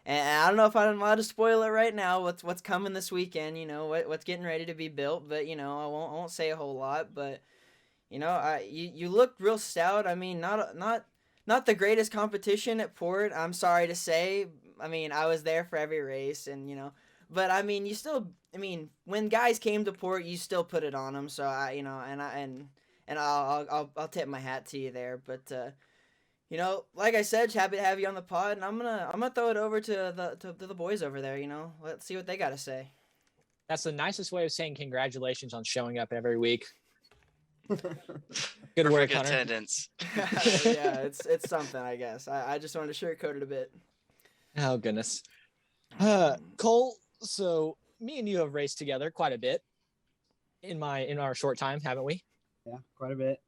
And I don't know if I'm allowed to spoil it right now. What's coming this weekend? What's getting ready to be built. But I won't say a whole lot. But you look real stout. Not the greatest competition at Port. I'm sorry to say. I was there for every race, and but you still. When guys came to Port, you still put it on them. So I'll tip my hat to you there. But like I said, happy to have you on the pod, and I'm gonna throw it over to the boys over there. Let's see what they got to say. That's the nicest way of saying congratulations on showing up every week. Good Perfect work, Hunter. attendance. Yeah, it's something, I guess. I just wanted to sugarcoat it a bit. Oh goodness. Cole, so me and you have raced together quite a bit in our short time, haven't we? Yeah, quite a bit.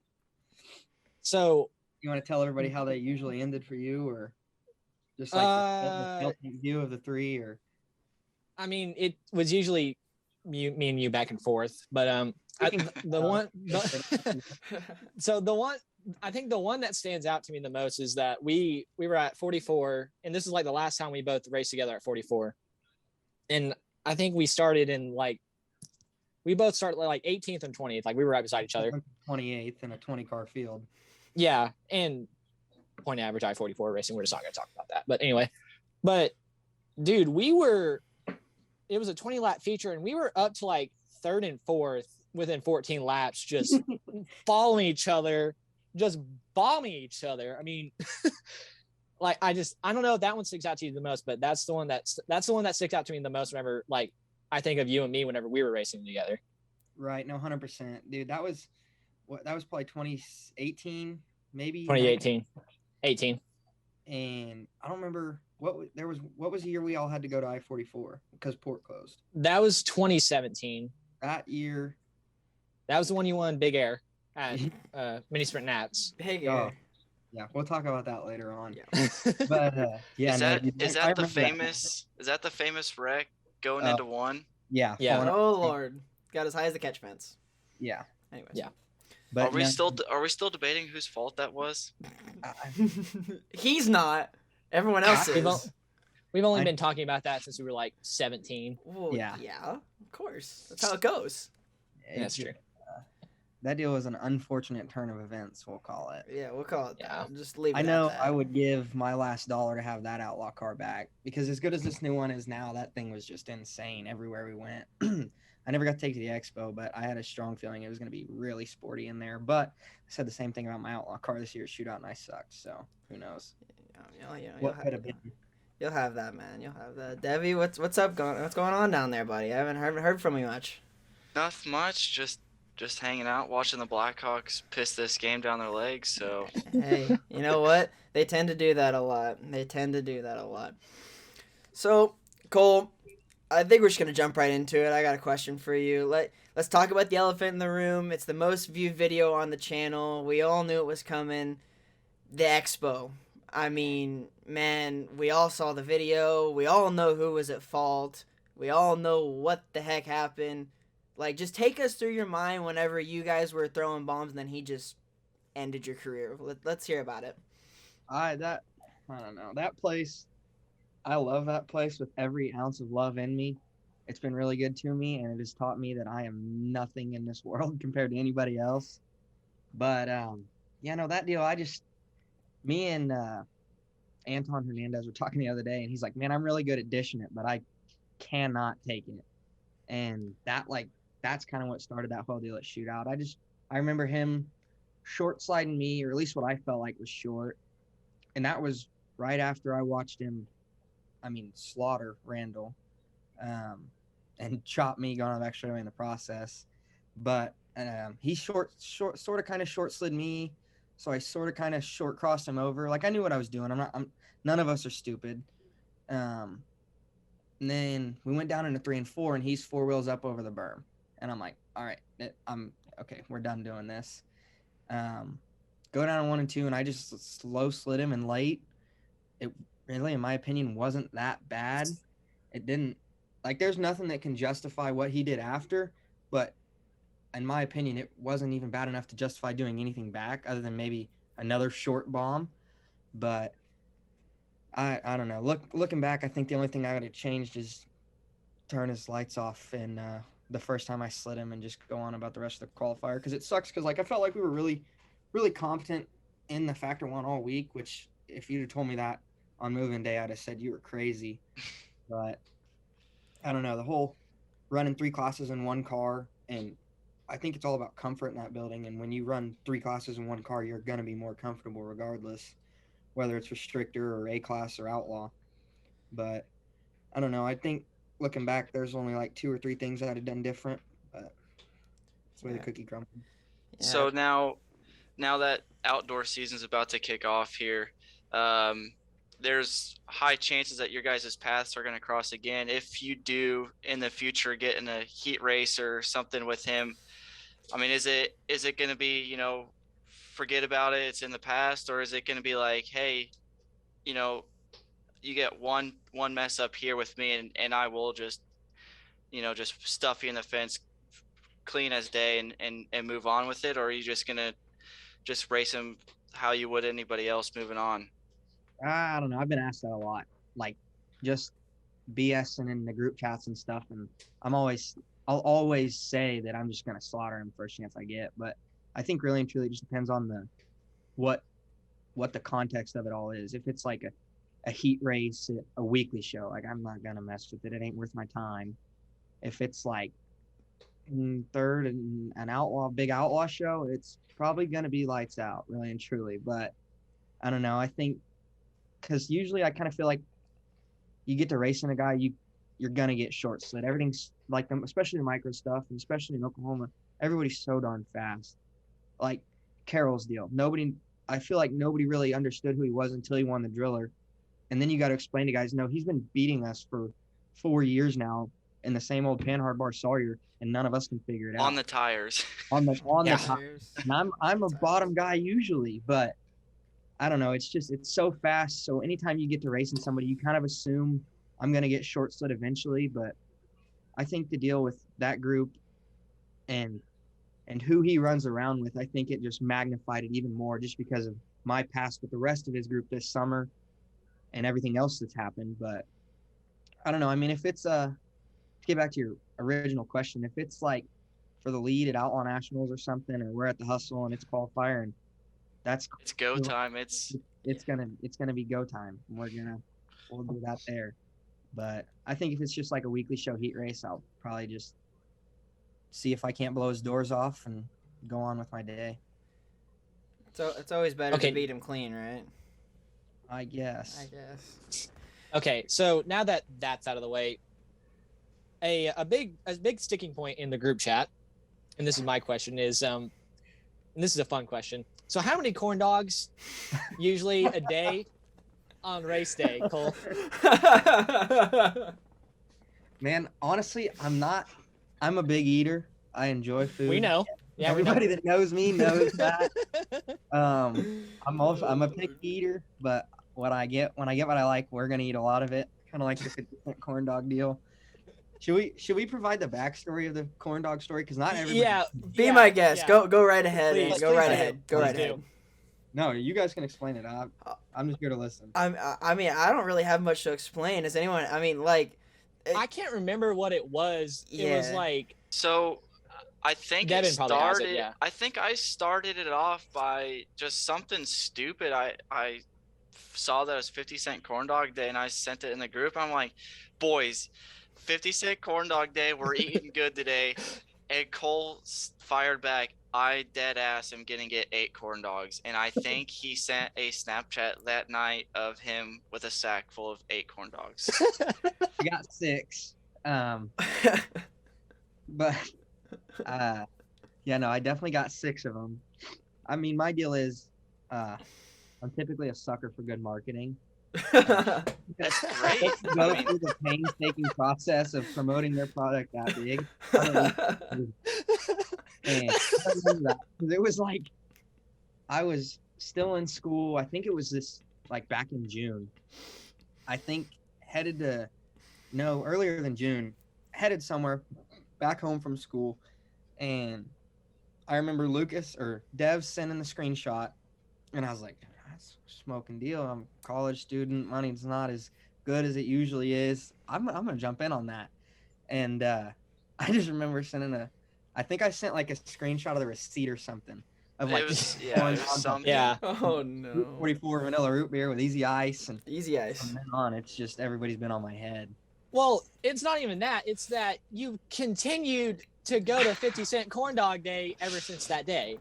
So you want to tell everybody how they usually ended for you, or just like the view of the three, or? It was usually me and you back and forth, but I think the one that stands out to me the most is that we were at 44, and this is like the last time we both raced together at 44, and I think we started we both started like 18th and 20th, like we were right beside each other. 28th in a 20-car field. Yeah, and point average I-44 racing. We're just not going to talk about that, but anyway. But dude, it was a 20-lap feature, and we were up to like third and fourth within 14 laps, just following each other, just bombing each other. I don't know if that one sticks out to you the most, but that's the one that sticks out to me the most whenever I think of you and me whenever we were racing together. Right. No, 100%, dude. That was probably 2018, maybe 2018, 18. And I don't remember what was the year we all had to go to I-44 because Port closed. That was 2017. That year. That was the one you won Big Air at Mini Sprint Nats. Big Air. Yeah, we'll talk about that later on. Yeah. But yeah, Is that the famous wreck going into one? Yeah. Yeah. Oh Lord, got as high as the catch fence. Yeah. Anyways. Yeah. But Are we still debating whose fault that was? He's not. Everyone else is. We've only been talking about that since we were like 17. Well, Yeah. Yeah, of course. That's how it goes. That's true. That deal was an unfortunate turn of events, we'll call it. Yeah, we'll call it Yeah. that. Just leave it I know at that. I would give my last dollar to have that outlaw car back, because as good as this new one is now, that thing was just insane everywhere we went. I never got to take to the expo, but I had a strong feeling it was going to be really sporty in there. But I said the same thing about my outlaw car this year, shootout, and I sucked. So who knows? You'll Could have been? You'll have that, man. You'll have that. Debbie, what's up? What's going on down there, buddy? I haven't heard from you much. Not much. Just hanging out, watching the Blackhawks piss this game down their legs. So Hey, you know what? They tend to do that a lot. So, Cole, I think we're just gonna jump right into it. I got a question for you. Let's talk about the elephant in the room. It's the most viewed video on the channel. We all knew it was coming. The Expo. Man, we all saw the video. We all know who was at fault. We all know what the heck happened. Just take us through your mind whenever you guys were throwing bombs and then he just ended your career. Let's hear about it. I don't know. That place, I love that place with every ounce of love in me. It's been really good to me, and it has taught me that I am nothing in this world compared to anybody else. But yeah, no, that deal, me and Anton Hernandez were talking the other day, and he's like, man, I'm really good at dishing it, but I cannot take it. And that's kind of what started that whole deal at Shootout. I remember him short sliding me, or at least what I felt like was short. And that was right after I watched him, slaughter Randall, and chop me going up extra way in the process. But he sort of kind of short slid me. So I sort of kind of short crossed him over. Like, I knew what I was doing. None of us are stupid. And then we went down into 3 and 4, and he's 4 wheels up over the berm. And I'm like, all right, okay, we're done doing this. Go down to 1 and 2, and I just slow slid him and late. It really, in my opinion, wasn't that bad. It didn't, there's nothing that can justify what he did after, but in my opinion, it wasn't even bad enough to justify doing anything back other than maybe another short bomb. But I don't know. Looking back, I think the only thing I would have changed is turn his lights off and the first time I slid him and just go on about the rest of the qualifier, because it sucks because I felt like we were really, really competent in the Factor 1 all week, which if you'd have told me that on moving day, I'd have said you were crazy. But I don't know, the whole running 3 classes in one car, and I think it's all about comfort in that building. And when you run 3 classes in one car, you're going to be more comfortable regardless, whether it's restrictor or A class or outlaw. But I don't know. I think looking back, there's only 2 or 3 things that I'd have done different, but that's the way the cookie crumbled. Yeah. So now that outdoor season's about to kick off here, there's high chances that your guys' paths are going to cross again. If you do in the future get in a heat race or something with him, is it going to be, forget about it, it's in the past, or is it going to be like, hey, you get one mess up here with me and I will just stuff you in the fence clean as day and move on with it? Or are you just going to just race him how you would anybody else moving on? I don't know. I've been asked that a lot, just BSing in the group chats and stuff. And I'll always say that I'm just going to slaughter him first chance I get. But I think really and truly it just depends on what the context of it all is. If it's like a heat race, a weekly show, I'm not going to mess with it. It ain't worth my time. If it's third and an big outlaw show, it's probably going to be lights out, really and truly. But I don't know. I think, because usually I kind of feel like you get to racing a guy, you're going to get short slid. Everything's especially the micro stuff, and especially in Oklahoma, everybody's so darn fast. Like Carroll's deal. I feel like nobody really understood who he was until he won the driller. And then you got to explain to guys, no, he's been beating us for 4 years now in the same old Panhard Bar Sawyer, and none of us can figure it out. On the tires. On the tires. And I'm a bottom guy usually, but I don't know. It's so fast. So anytime you get to racing somebody, you kind of assume I'm going to get short slid eventually. But I think the deal with that group and who he runs around with, I think it just magnified it even more just because of my past with the rest of his group this summer and everything else that's happened. But I don't know. If it's to get back to your original question, if it's for the lead at Outlaw Nationals or something, or we're at the Hustle and it's qualifier and it's go time. It's gonna be go time. We'll do that there. But I think if it's just a weekly show heat race, I'll probably just see if I can't blow his doors off and go on with my day. So it's always better to beat him clean, right? I guess. Okay, so now that that's out of the way, a big sticking point in the group chat, and this is my question, is and this is a fun question. So how many corn dogs usually a day on race day, Cole? Man, honestly, I'm a big eater. I enjoy food. We know. Yeah, everybody that knows me knows that. I'm a picky eater, but when I get what I like, we're gonna eat a lot of it. Kind of like the 50% corn dog deal. Should we provide the backstory of the corn dog story? Because not everybody. Yeah. Be my guest. Yeah. Go right ahead. Please, go right ahead. Go right ahead. No, you guys can explain it. I'm just here to listen. I don't really have much to explain. Is anyone? I can't remember what it was. It was Yeah. like So I think Devin it probably has it, started. yeah. I think I started it off by just something stupid. I saw that it was 50-cent corn dog day, and I sent it in the group. I'm like, boys, 50-cent corn dog day. We're eating good today. And Cole fired back, I dead ass am gonna get 8 corn dogs. And I think he sent a Snapchat that night of him with a sack full of 8 corn dogs. I got 6. But yeah, no, I definitely got 6 of them. I mean, my deal is I'm typically a sucker for good marketing. That's great. Go I mean, through the painstaking process of promoting their product that big. And I remember that, 'cause it was like I was still in school. I think it was this like back in June. I think earlier than June, headed somewhere back home from school. And I remember Lucas or Dev sending the screenshot, and I was like, that's a smoking deal. I'm a college student. Money's not as good as it usually is. I'm going to jump in on that. And I just remember I think I sent like a screenshot of the receipt or something. Of like, it was something. Yeah. Oh no. 44 vanilla root beer with easy ice. And Easy ice. from then on, it's just everybody's been on my head. Well, it's not even that. It's that you continued to go to 50-cent corn dog day ever since that day.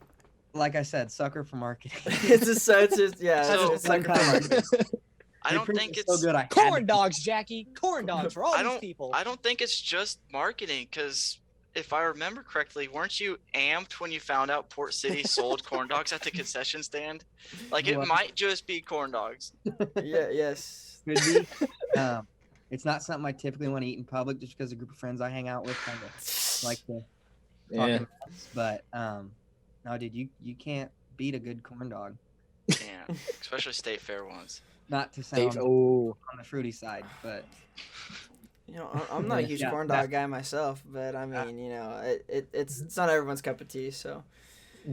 Like I said, sucker for marketing. It's just yeah. So- It's like I don't think it's so good. I had Corn to- dogs, Jackie. Corn dogs for all I these don't- people. I don't think it's just marketing, because if I remember correctly, weren't you amped when you found out Port City sold corn dogs at the concession stand? Like, it What? might just be corn dogs. yeah. Yes. Could be. It's not something I typically want to eat in public, just because the group of friends I hang out with kind of like to talk Yeah. mess. But no, dude, you can't beat a good corn dog. Yeah, especially state fair ones. Not to sound Oh, on the fruity side, but You know, I'm not a huge Yeah, corn dog guy myself, but I mean, you know, it's not everyone's cup of tea, so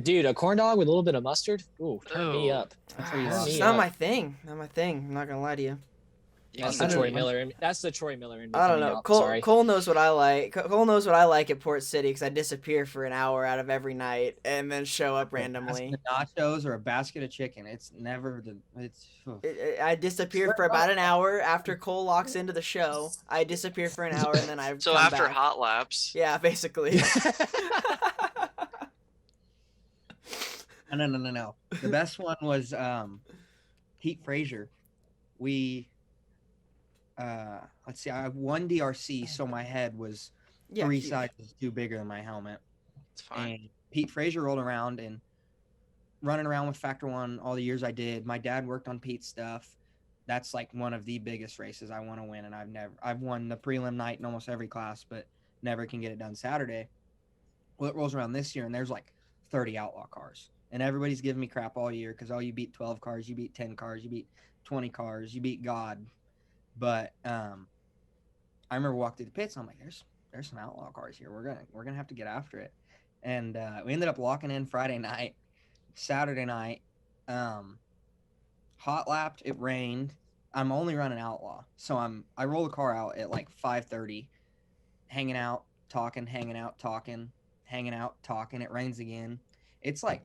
dude, a corn dog with a little bit of mustard. Ooh, turn me Oh. up. I'll tell you Turn what. me it's not up. my thing. Not my thing. I'm not gonna lie to you. You That's can- the I Troy don't- Miller. That's the Troy Miller. in me I don't coming know. out, Sorry. Cole knows what I like. Cole knows what I like at Port City because I disappear for an hour out of every night and then show up randomly. The nachos or a basket of chicken. It's never I disappear for about an hour after Cole locks into the show. I disappear for an hour and then I So come after back. hot laps, Yeah, basically. No. The best one was Pete Frazier. We let's see, I have one DRC, so my head was Yeah, 3 huge. sizes too bigger than my helmet. it's fine. And Pete Frazier rolled around and running around with Factor One all the years I did. My dad worked on Pete's stuff. That's like one of the biggest races I want to win, and I've won the prelim night in almost every class, but never can get it done Saturday. Well, it rolls around this year, and there's like 30 outlaw cars, and everybody's giving me crap all year because you beat 12 cars, you beat 10 cars, you beat 20 cars, you beat God. But I remember walking through the pits, and I'm like, there's some outlaw cars here. We're gonna have to get after it. And we ended up locking in Friday night. Saturday night, hot lapped. It rained. I'm only running outlaw, so I roll the car out at like 5:30, hanging out, talking, hanging out, talking, hanging out, talking. It rains again. It's like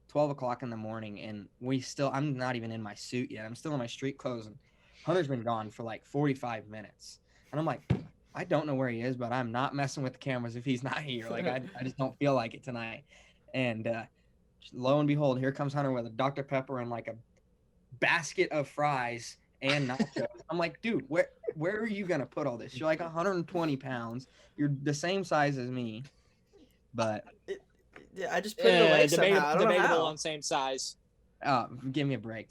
12 o'clock in the morning, and I'm not even in my suit yet. I'm still in my street clothes, and Hunter's been gone for like 45 minutes, and I'm like, I don't know where he is, but I'm not messing with the cameras if he's not here. Like I just don't feel like it tonight. And lo and behold, here comes Hunter with a Dr. Pepper and like a basket of fries and nachos. I'm like, dude, where are you gonna put all this? You're like 120 pounds. You're the same size as me, but Yeah, I just put it away somehow. I don't know debatable how. on same size. give me a break.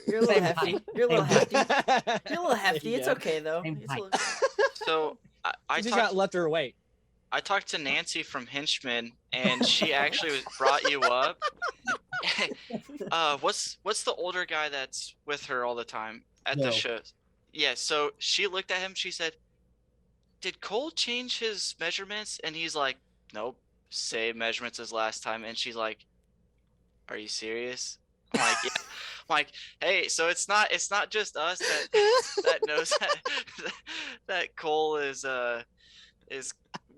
You're a little Same hefty. height. You're a little Same hefty. You're a little hefty. It's Yeah. okay though. Same It's a height. little- So I Just talked got leftover weight. I talked to Nancy from Hinchman, and she actually brought you up. What's the older guy that's with her all the time at the Joe. shows? Yeah, so she looked at him. She said, "Did Cole change his measurements?" And he's like, "Nope, same measurements as last time." And she's like, "Are you serious?" I'm like, "Yeah." like, hey, so it's not just us that knows that Cole is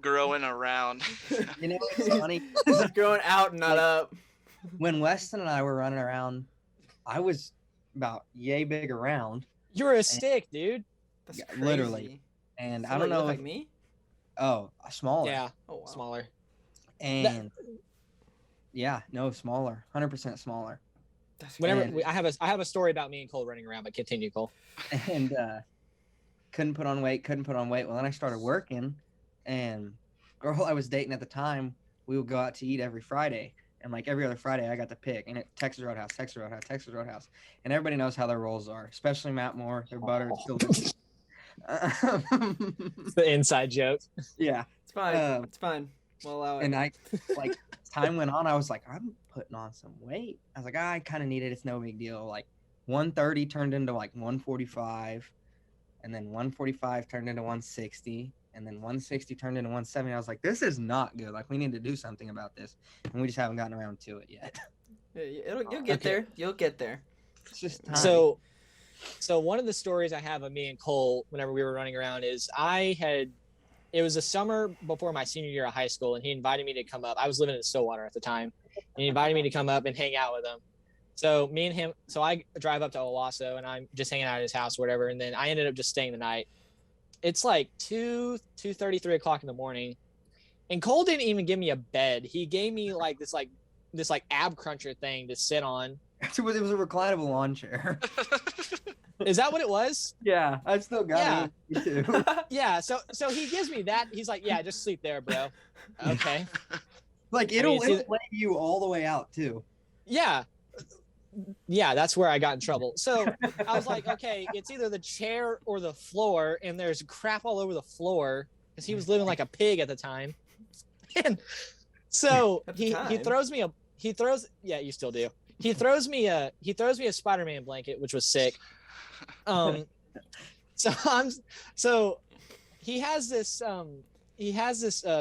growing around. You know what's funny? It's growing out, not Like- up. When Weston and I were running around, I was about yay big around, You're a stick, dude. That's Yeah, crazy. literally. and So I don't what, you know look if like me. smaller. Yeah, Oh, wow. smaller. And yeah, no, smaller, 100% smaller. That's Whenever And- I have a story about me and Cole running around, but continue, Cole. And couldn't put on weight. Well, then I started working, and girl I was dating at the time, we would go out to eat every Friday. And like every other Friday, I got to pick. And Texas Roadhouse. And everybody knows how their rolls are, especially Matt Moore. They're buttered. Delicious. It's the inside joke. Yeah. It's fine. Um, It's fine. We'll allow it. And I, like, as time went on, I was like, I'm putting on some weight. I was like, I kind of need it. It's no big deal. Like 130 turned into like 145. And then 145 turned into 160. And then 160 turned into 170. I was like, this is not good. Like, we need to do something about this. And we just haven't gotten around to it yet. You'll get Okay. there. You'll get there. It's just time. So one of the stories I have of me and Cole whenever we were running around is it was the summer before my senior year of high school, and he invited me to come up. I was living in Stillwater at the time, and he invited me to come up and hang out with him. So me and him, so I drive up to Owasso, and I'm just hanging out at his house or whatever, and then I ended up just staying the night. It's like 2:30, 3 o'clock in the morning, and Cole didn't even give me a bed. He gave me like this ab cruncher thing to sit on. it was a reclinable lawn chair. Is that what it was? Yeah, I still got it. Me too. Yeah. So he gives me that. He's like, yeah, just sleep there, bro. Okay. Like mean, it'll it's either- lay you all the way out too. Yeah. Yeah, that's where I got in trouble. So I was like, okay, it's either the chair or the floor, and there's crap all over the floor because he was living like a pig at the time. And so At the he time. throws me yeah, you still do. He throws me a Spider-Man blanket, which was sick. So he has this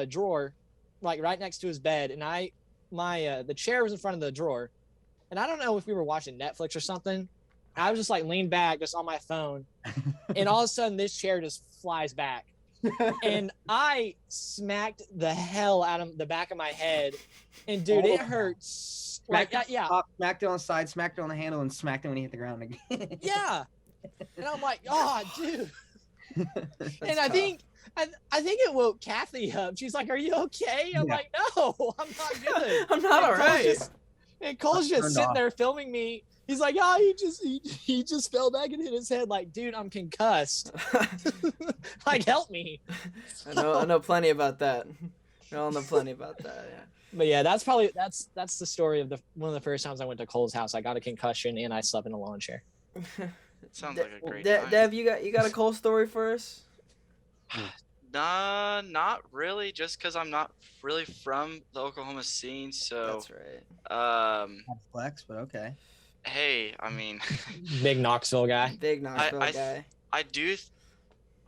drawer like right next to his bed, and the chair was in front of the drawer. And I don't know if we were watching Netflix or something. I was just like leaned back just on my phone. And all of a sudden this chair just flies back. And I smacked the hell out of the back of my head. And dude, it hurts. Like, yeah. Smacked it on the side, smacked it on the handle, and smacked it when he hit the ground again. Yeah. And I'm like, oh, dude. And I tough. think it woke Kathy up. She's like, are you okay? I'm Yeah. like, no, I'm not good. I'm not all right. And Cole's just Turned sitting off. there filming me. He's like, he just fell back and hit his head. Like, dude, I'm concussed. Like, help me. I know plenty about that. We all know plenty about that. Yeah. But yeah, that's the story of one of the first times I went to Cole's house. I got a concussion and I slept in a lawn chair. Sounds like a great time. Dev, you got a Cole story for us? Nah, not really. Just because I'm not really from the Oklahoma scene, so That's right. Flex, but okay. hey, I mean, Big Knoxville guy. Big Knoxville I- guy.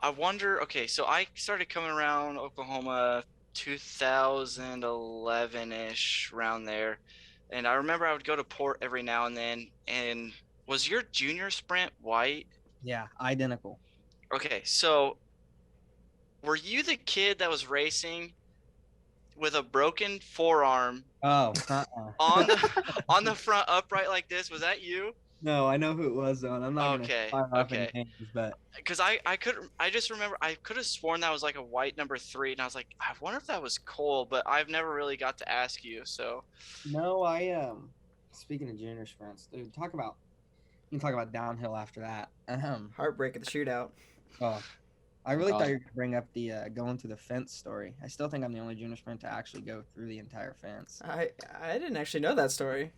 I wonder. Okay, so I started coming around Oklahoma 2011-ish, around there, and I remember I would go to Port every now and then. And was your junior sprint white? Yeah, identical. Okay, so were you the kid that was racing with a broken forearm Oh, on the front upright like this? Was that you? No, I know who it was though, and I'm not Okay, gonna fire off any okay. names, but Because I just remember I could have sworn that was like a white number 3, and I was like, I wonder if that was Cole, but I've never really got to ask you. So no, speaking of junior sprints, dude, you can talk about downhill after that. Heartbreak at the shootout. Oh, I really Oh. thought you were gonna bring up the going through the fence story. I still think I'm the only junior sprint to actually go through the entire fence. I didn't actually know that story.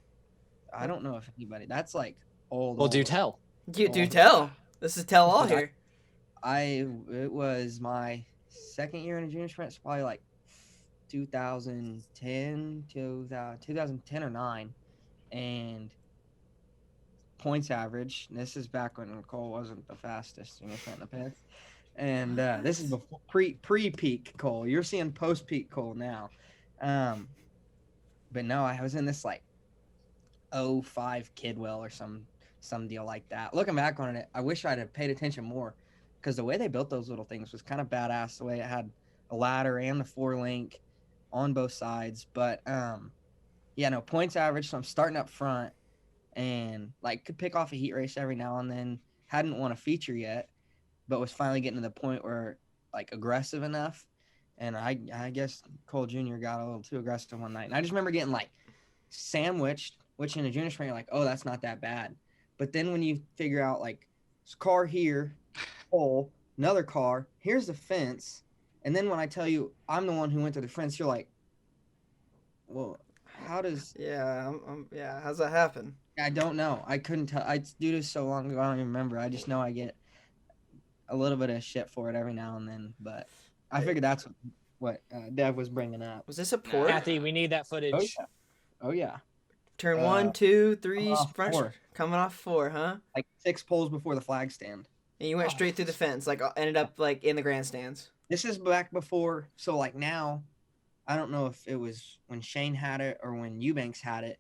I don't know if anybody. That's like old. Well, do old. tell. Do Oh. tell. This is tell all Okay. here. It was my second year in a junior sprint. It's probably like 2010 or 9, and points average. This is back when Cole wasn't the fastest junior sprint in the pits, and this is before pre-peak Cole. You're seeing post-peak Cole now, but no, I was in this like 05 Kidwell or some some deal like that. Looking back on it, I wish I'd have paid attention more because the way they built those little things was kind of badass. The way it had a ladder and the 4-link on both sides. But yeah, no points average. So I'm starting up front and like could pick off a heat race every now and then. Hadn't won a feature yet, but was finally getting to the point where like aggressive enough. And I guess Cole Jr. got a little too aggressive one night. And I just remember getting like sandwiched, which in a junior sprint, you're like, oh, that's not that bad. But then when you figure out like this car here, pole, another car, here's the fence. And then when I tell you I'm the one who went to the fence, you're like, well, how does... Yeah, how's that happen? I don't know. I couldn't tell. I do this so long ago, I don't even remember. I just know I get a little bit of shit for it every now and then. But I figured that's what Dev was bringing up. Was this a port? Kathy, we need that footage. Oh, yeah. Oh, yeah. Turn 1, 2, 3, coming off front, 4. coming off 4, huh? Like 6 poles before the flag stand. And you went straight through the fence, like ended up like in the grandstands. This is back before, so like now, I don't know if it was when Shane had it or when Eubanks had it.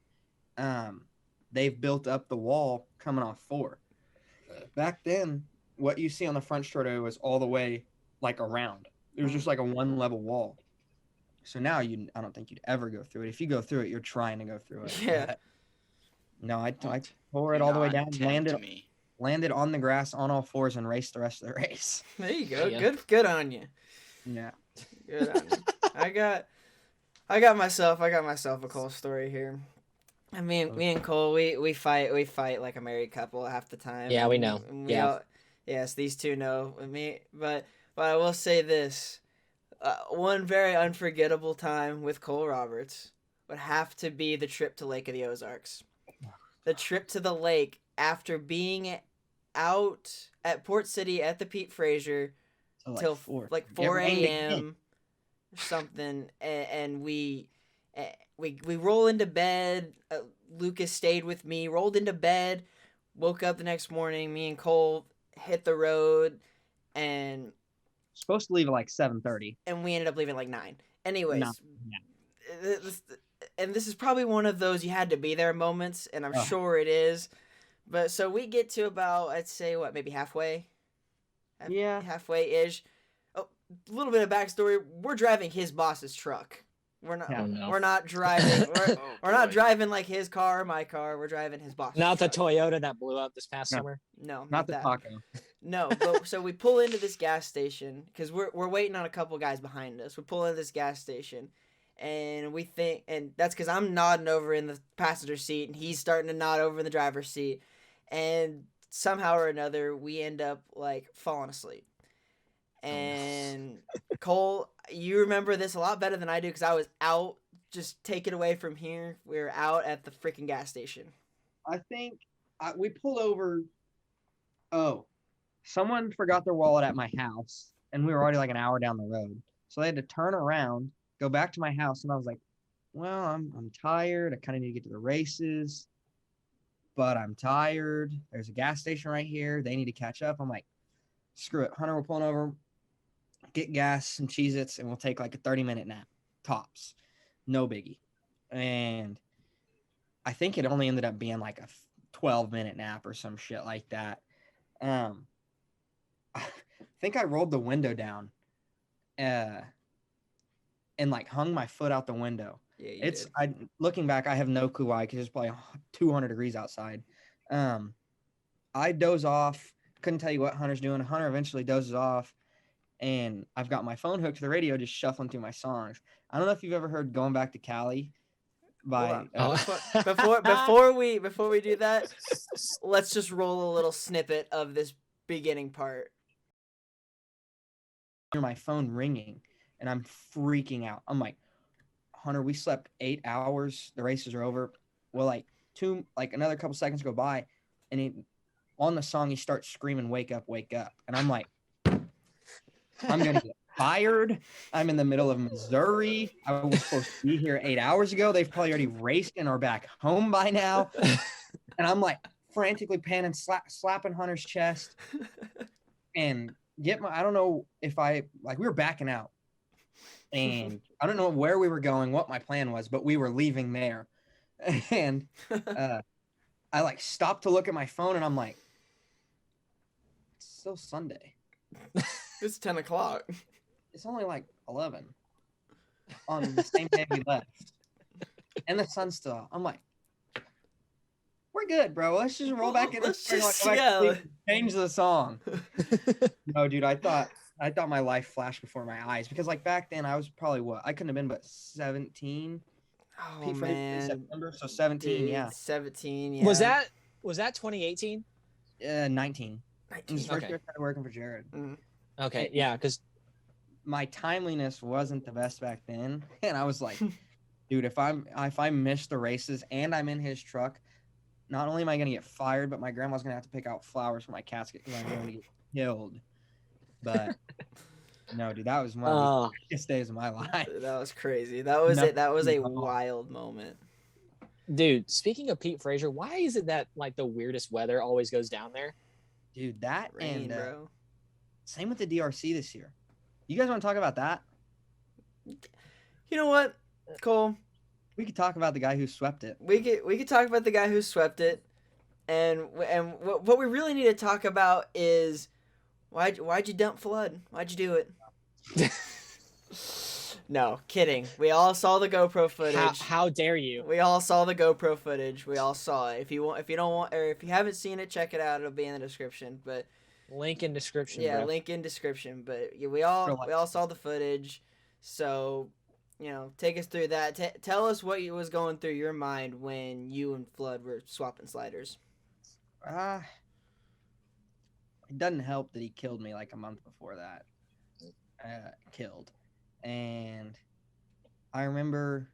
They've built up the wall coming off 4. Back then, what you see on the front straight was all the way like around. It was just like a 1-level wall. So now I don't think you'd ever go through it. If you go through it, you're trying to go through it. Yeah. But no, I tore it all the way down, Tempt me. landed on the grass on all 4s, and raced the rest of the race. There you go. Yeah. Good on you. Yeah. Good on you. I got myself a Cole story here. I mean, me and Cole, we fight like a married couple half the time. Yeah, we know. And Yeah. Yes, these two know me, but I will say this: one very unforgettable time with Cole Roberts would have to be the trip to Lake of the Ozarks. The trip to the lake after being out at Port City at the Pete Fraser So till 4. like It 4 rained again. a.m. or something, and we roll into bed. Lucas stayed with me, rolled into bed, woke up the next morning. Me and Cole hit the road, and Supposed to leave at like 7:30. we ended up leaving at like 9. Anyways, No, and this is probably one of those you had to be there moments, and I'm Oh. sure it is. But so we get to about, I'd say, maybe halfway? Yeah. Halfway-ish. Oh, a little bit of backstory. We're driving his boss's truck. We're not. Yeah. Oh, no. We're not driving. We're, Oh, we're not boy. driving like his car or my car. We're driving his boss's Not the truck. Toyota that blew up this past No. summer. No, Not the that. taco. No, but so we pull into this gas station because we're waiting on a couple guys behind us. We pull into this gas station, and we think, and that's because I'm nodding over in the passenger seat, and he's starting to nod over in the driver's seat, and somehow or another we end up like falling asleep. And Cole, you remember this a lot better than I do because I was out. Just take it away from here. We were out at the freaking gas station. I think we pulled over. Oh, someone forgot their wallet at my house, and we were already like an hour down the road. So they had to turn around, go back to my house, and I was like, well, I'm tired. I kind of need to get to the races, but I'm tired. There's a gas station right here. They need to catch up. I'm like, screw it. Hunter, we're pulling over, get gas and Cheez-Its, and we'll take like a 30-minute nap, tops. No biggie. And I think it only ended up being like a 12-minute nap or some shit like that. I think I rolled the window down and like hung my foot out the window. Yeah, Looking back, I have no clue why, because it's probably 200 degrees outside. I doze off. Couldn't tell you what Hunter's doing. Hunter eventually dozes off, and I've got my phone hooked to the radio, just shuffling through my songs. I don't know if you've ever heard "Going Back to Cali" by. Before we do that, let's just roll a little snippet of this beginning part. Hear my phone ringing, and I'm freaking out. I'm like, Hunter, we slept 8 hours. The races are over. Well, like another couple seconds go by, and on the song he starts screaming, "Wake up, wake up!" And I'm like, I'm gonna get fired. I'm in the middle of Missouri. I was supposed to be here 8 hours ago. They've probably already raced and are back home by now. And I'm like frantically panning, slapping Hunter's chest, and I don't know if we were backing out, and I don't know where we were going, what my plan was, but we were leaving there. And I like stopped to look at my phone and I'm like, it's still Sunday. It's 10 o'clock. It's only like 11 on the same day we left. And the sun's still out. I'm like, we're good, bro. Let's just roll back in. Let's and just, go back to yeah. sleep and change the song. No, dude, I thought my life flashed before my eyes because like back then I was probably what? I couldn't have been but 17. Oh, Pete Fraser in man. September, so 17, Dude, yeah. 17, yeah. Was that 2018? 19. It was the first Okay. year I started working for Jared. Okay, yeah, because My timeliness wasn't the best back then, and I was like, dude, if I miss the races and I'm in his truck, not only am I gonna get fired, but my grandma's gonna have to pick out flowers for my casket because I'm going to get killed. But no, dude, that was one of the happiest days of my life. That was crazy. That was it. That was a wild moment. dude, speaking of Pete Fraser, why is it that like the weirdest weather always goes down there? Dude, that Rain, and bro. same with the DRC this year. You guys want to talk about that? You know what, Cole? We could talk about the guy who swept it. We could talk about the guy who swept it, and what we really need to talk about is why'd you dump Flood? Why'd you do it? No, kidding. We all saw the GoPro footage. How dare you? We all saw the GoPro footage. We all saw it. If you don't want, or if you haven't seen it, check it out. It'll be in the description. But Link in description. yeah, bro. link in description. But yeah, we all saw the footage. So, take us through that. Tell us what was going through your mind when you and Flood were swapping sliders. It doesn't help that he killed me like a month before that. Killed. And I remember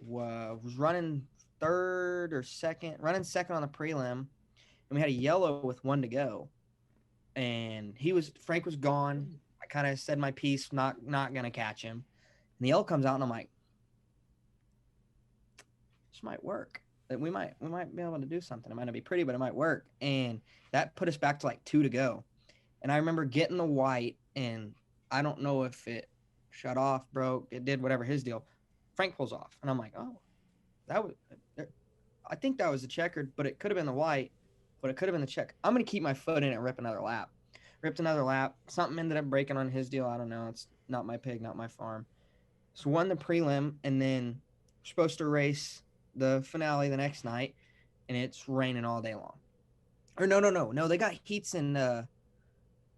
was running second on the prelim, and we had a yellow with 1 to go. And Frank was gone. I kind of said my piece, not gonna catch him. And the yellow comes out, and I'm like, this might work. That we might be able to do something. It might not be pretty, but it might work. And that put us back to like 2 to go. And I remember getting the white, and I don't know if it shut off, broke, it did whatever his deal. Frank pulls off, and I'm like, oh, I think that was the checkered, but it could have been the white, but it could have been the check. I'm gonna keep my foot in it and rip another lap. Ripped another lap. Something ended up breaking on his deal. I don't know. It's not my pig, not my farm. So won the prelim, and then we're supposed to race the finale the next night, and it's raining all day long. Or no. They got heats and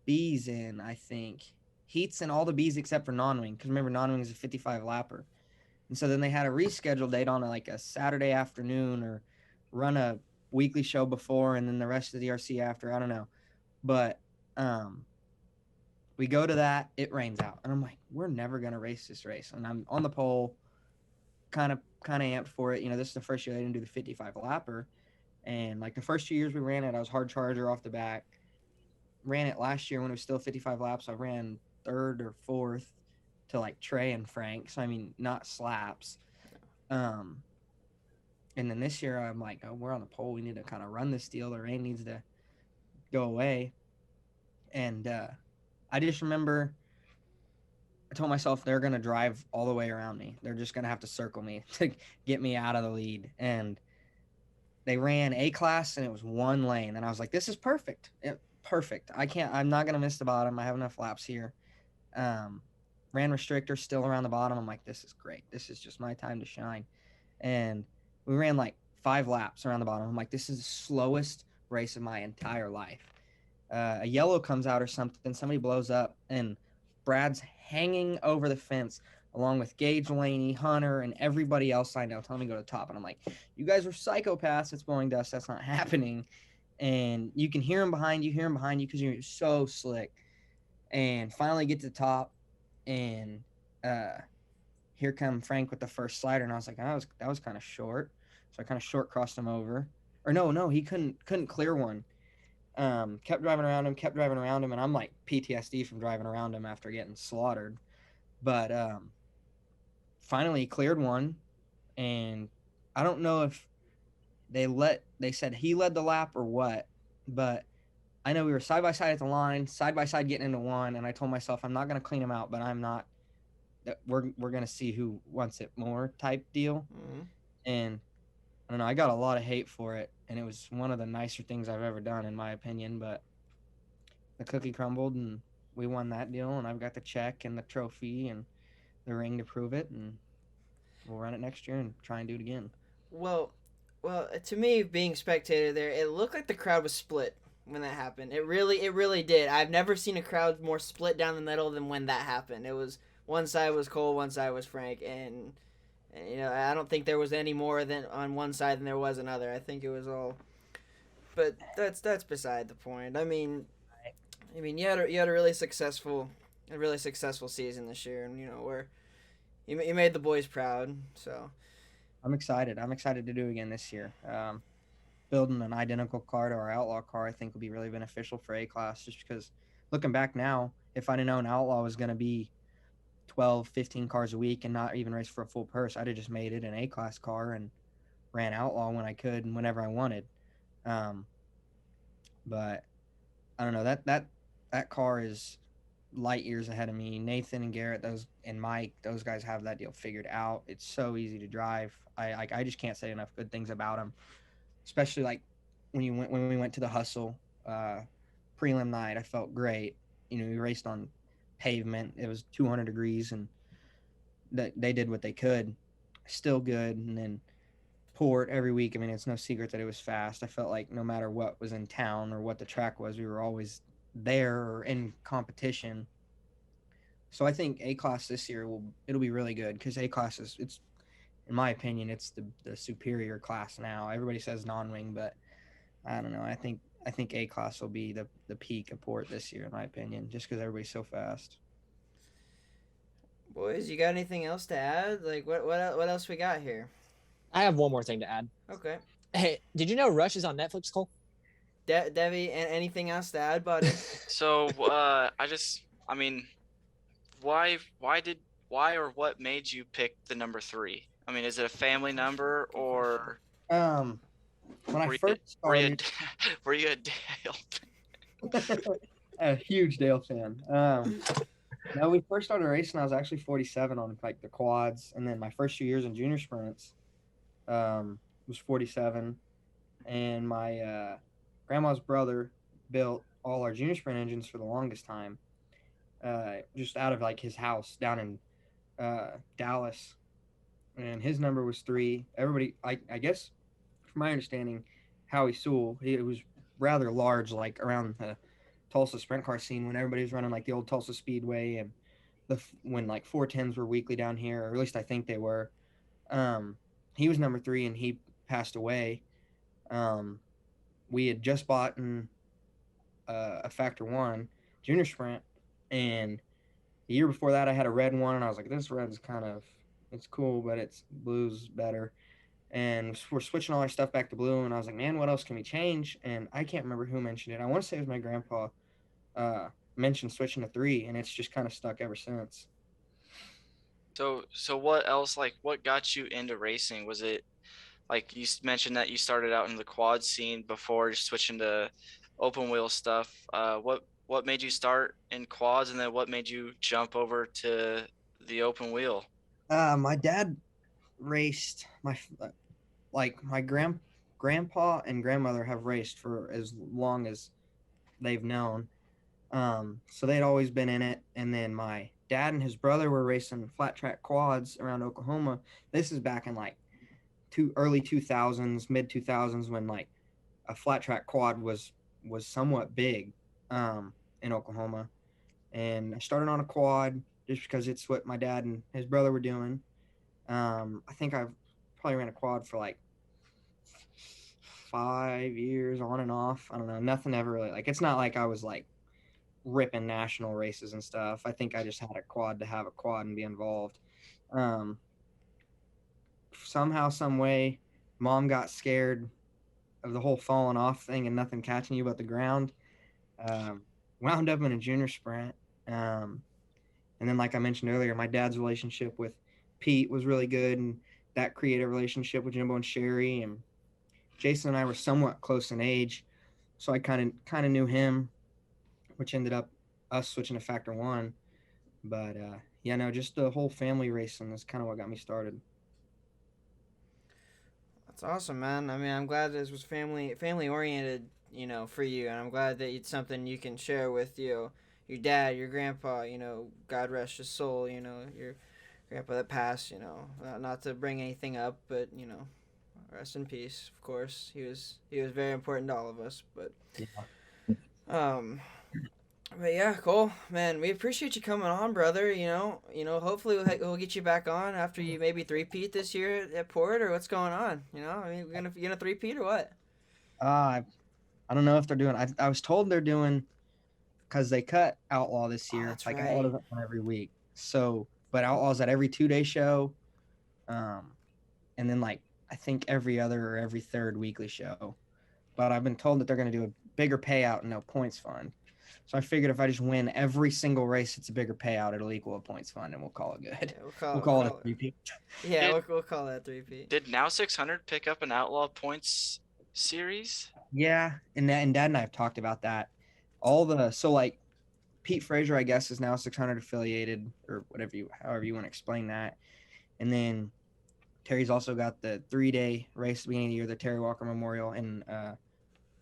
B's in, I think. Heats and all the B's except for non-wing, because remember, non-wing is a 55 lapper. And so then they had a rescheduled date on like a Saturday afternoon or run a weekly show before and then the rest of the DRC after. I don't know. But we go to that. It rains out. And I'm like, we're never going to race this race. And I'm on the pole, kind of amped for it. This is the first year I didn't do the 55 lapper. And like the first 2 years we ran it, I was hard charger off the back. Ran it last year when it was still 55 laps. I ran 3rd or 4th to like Trey and Frank. So, I mean, not slaps. And then this year I'm like, oh, we're on the pole. We need to kind of run this deal. The rain needs to go away. And I just remember I told myself they're going to drive all the way around me. They're just going to have to circle me to get me out of the lead. And they ran A class and it was 1 lane. And I was like, this is perfect. Perfect. I'm not going to miss the bottom. I have enough laps here. Ran restrictor still around the bottom. I'm like, this is great. This is just my time to shine. And we ran like 5 laps around the bottom. I'm like, this is the slowest race of my entire life. A yellow comes out or something. Somebody blows up and Brad's hanging over the fence along with Gage Laney, Hunter, and everybody else I know telling me to go to the top. And I'm like, you guys are psychopaths. It's blowing dust. That's not happening. And you can hear him behind you because you're so slick. And finally get to the top, and here come Frank with the first slider, and I was like, that was kind of short. So I kind of short crossed him over. Or no, he couldn't clear one. Kept driving around him, and I'm like PTSD from driving around him after getting slaughtered. But finally he cleared one, and I don't know if they said he led the lap or what, but I know we were side by side at the line, side by side getting into one, and I told myself I'm not going to clean him out, but we're going to see who wants it more type deal. Mm-hmm. And I don't know. I got a lot of hate for it, and it was one of the nicer things I've ever done, in my opinion. But the cookie crumbled, and we won that deal, and I've got the check and the trophy and the ring to prove it, and we'll run it next year and try and do it again. Well, to me, being spectator there, it looked like the crowd was split when that happened. It really did. I've never seen a crowd more split down the middle than when that happened. It was one side was Cole, one side was Frank, and I don't think there was any more than on one side than there was another. I think it was all. But that's beside the point. I mean, you had a really successful season this year, and where you made the boys proud. So I'm excited. I'm excited to do it again this year. Building an identical car to our Outlaw car, I think, will be really beneficial for A-Class, just because looking back now, if I'd have known Outlaw was going to be 12, 15 cars a week and not even race for a full purse, I'd have just made it an A-Class car and ran Outlaw when I could and whenever I wanted. But I don't know, that car is light years ahead of me. Nathan and Garrett, and Mike, those guys have that deal figured out. It's so easy to drive. I just can't say enough good things about them. Especially like when we went to the hustle prelim night, I felt great. We raced on pavement. It was 200 degrees, and they did what they could. Still good. And then Port every week. I mean, it's no secret that it was fast. I felt like no matter what was in town or what the track was, we were always there or in competition. So I think A-Class this year it'll be really good, because A-Class it's in my opinion, it's the superior class now. Everybody says non-wing, but I don't know. I think A-Class will be the peak of Port this year, in my opinion, just because everybody's so fast. boys, you got anything else to add? Like what else we got here? I have one more thing to add. Okay. Hey, did you know Rush is on Netflix, Cole? Debbie, anything else to add, buddy? So I mean, why or what made you pick the number 3? I mean, is it a family number, or When I first started, were you a Dale? a huge Dale fan. No, we first started racing, I was actually 47 on like the quads, and then my first few years in junior sprints was 47, and my grandma's brother built all our junior sprint engines for the longest time, just out of like his house down in Dallas, and his number was 3. Everybody, I guess, from my understanding, Howie Sewell, it was rather large, like around the Tulsa sprint car scene when everybody was running like the old Tulsa Speedway, and when like 410s were weekly down here, or at least I think they were. He was number 3, and he passed away. We had just bought a Factor 1 junior sprint, and the year before that I had a red one, and I was like, this red's it's cool, but it's blue's better. And we're switching all our stuff back to blue, and I was like, man, what else can we change? And I can't remember who mentioned it. I want to say it was my grandpa mentioned switching to 3, and it's just kind of stuck ever since. So what else, like, what got you into racing? Was it, like, you mentioned that you started out in the quad scene before switching to open wheel stuff. What made you start in quads, and then what made you jump over to the open wheel? My dad raced. My grandpa and grandmother have raced for as long as they've known. So they'd always been in it. And then my dad and his brother were racing flat track quads around Oklahoma. This is back in like early 2000s, mid 2000s, when like a flat track quad was somewhat big in Oklahoma. And I started on a quad just because it's what my dad and his brother were doing. I think I've probably ran a quad for like 5 years on and off. I don't know. Nothing ever really, like, it's not like I was like ripping national races and stuff. I think I just had a quad to have a quad and be involved. Somehow, some way, mom got scared of the whole falling off thing and nothing catching you but the ground. Wound up in a junior sprint. And then, like I mentioned earlier, my dad's relationship with Pete was really good, and that created a relationship with Jimbo and Sherry, and Jason and I were somewhat close in age, so I kind of knew him, which ended up us switching to Factor 1. But just the whole family racing is kind of what got me started. That's awesome, man. I mean, I'm glad this was family oriented, for you, and I'm glad that it's something you can share with your dad, your grandpa. God rest his soul. Your grandpa that passed. Not to bring anything up, but rest in peace. Of course, he was very important to all of us. But um. But yeah, cool, man. We appreciate you coming on, brother. Hopefully we'll get you back on after you maybe three-peat this year at Port, or what's going on? I mean, you gonna three-peat or what? I don't know if they're doing. I was told they're doing, because they cut Outlaw this year. That's like right. Outlaw doesn't run every week. So, but Outlaw's at every 2-day show, and then I think every other or every third weekly show. But I've been told that they're gonna do a bigger payout and no points fund. So I figured if I just win every single race, it's a bigger payout. It'll equal a points fund, and we'll call it good. Yeah, we'll call it a three-peat. Yeah, we'll call that three-peat. Did Now 600 pick up an Outlaw points series? Yeah, and Dad and I have talked about that. Pete Frazier, I guess, is now 600 affiliated, or however you want to explain that. And then Terry's also got the 3-day race at the beginning of the year, the Terry Walker Memorial in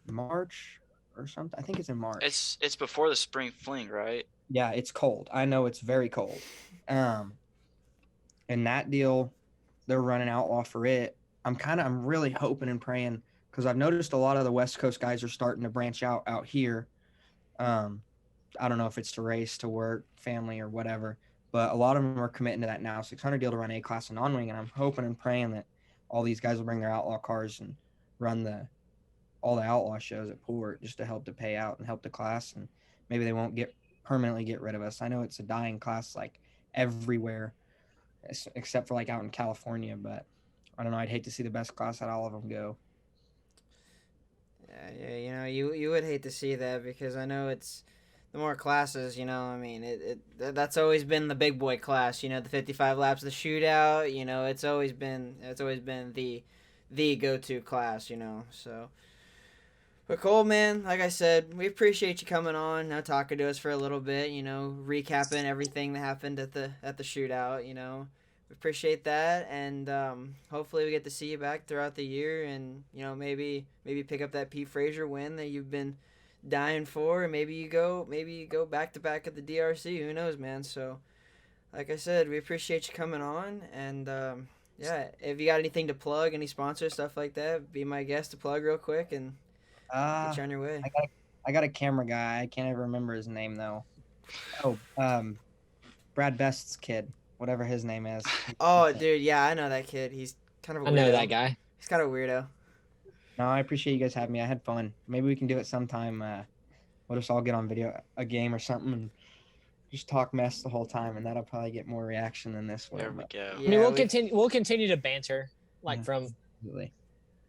March or something. I think it's in March. It's before the spring fling, right? Yeah, it's cold. I know it's very cold. And that deal, they're running Outlaw for it. I'm really hoping and praying, because I've noticed a lot of the West Coast guys are starting to branch out here. I don't know if it's to race, to work, family, or whatever, but a lot of them are committing to that Now 600 deal to run A-class and non-wing, and I'm hoping and praying that all these guys will bring their Outlaw cars and run all the Outlaw shows at Port just to help to pay out and help the class, and maybe they won't permanently get rid of us. I know it's a dying class everywhere except for out in California, but I don't know. I'd hate to see the best class out of all of them go. Yeah, you would hate to see that, because I know it's the more classes, I mean, that's always been the big boy class, the 55 laps, the shootout, it's always been the go-to class, so. But Cole, man, like I said, we appreciate you coming on, talking to us for a little bit, recapping everything that happened at the shootout, We appreciate that, and hopefully we get to see you back throughout the year, and maybe pick up that Pete Frazier win that you've been dying for, and maybe you go back to back at the DRC. Who knows, man? So, like I said, we appreciate you coming on, and yeah, if you got anything to plug, any sponsors, stuff like that, be my guest to plug real quick and get you on your way. I got a camera guy. I can't ever remember his name though. Oh, Brad Best's kid, whatever his name is. Oh, dude, yeah, I know that kid. He's kind of a weirdo. I know that guy. He's kind of a weirdo. No, I appreciate you guys having me. I had fun. Maybe we can do it sometime. We'll just all get on video, a game or something, and just talk mess the whole time, and that'll probably get more reaction than this one. There we go. Yeah, I mean, we'll continue to banter from. Absolutely.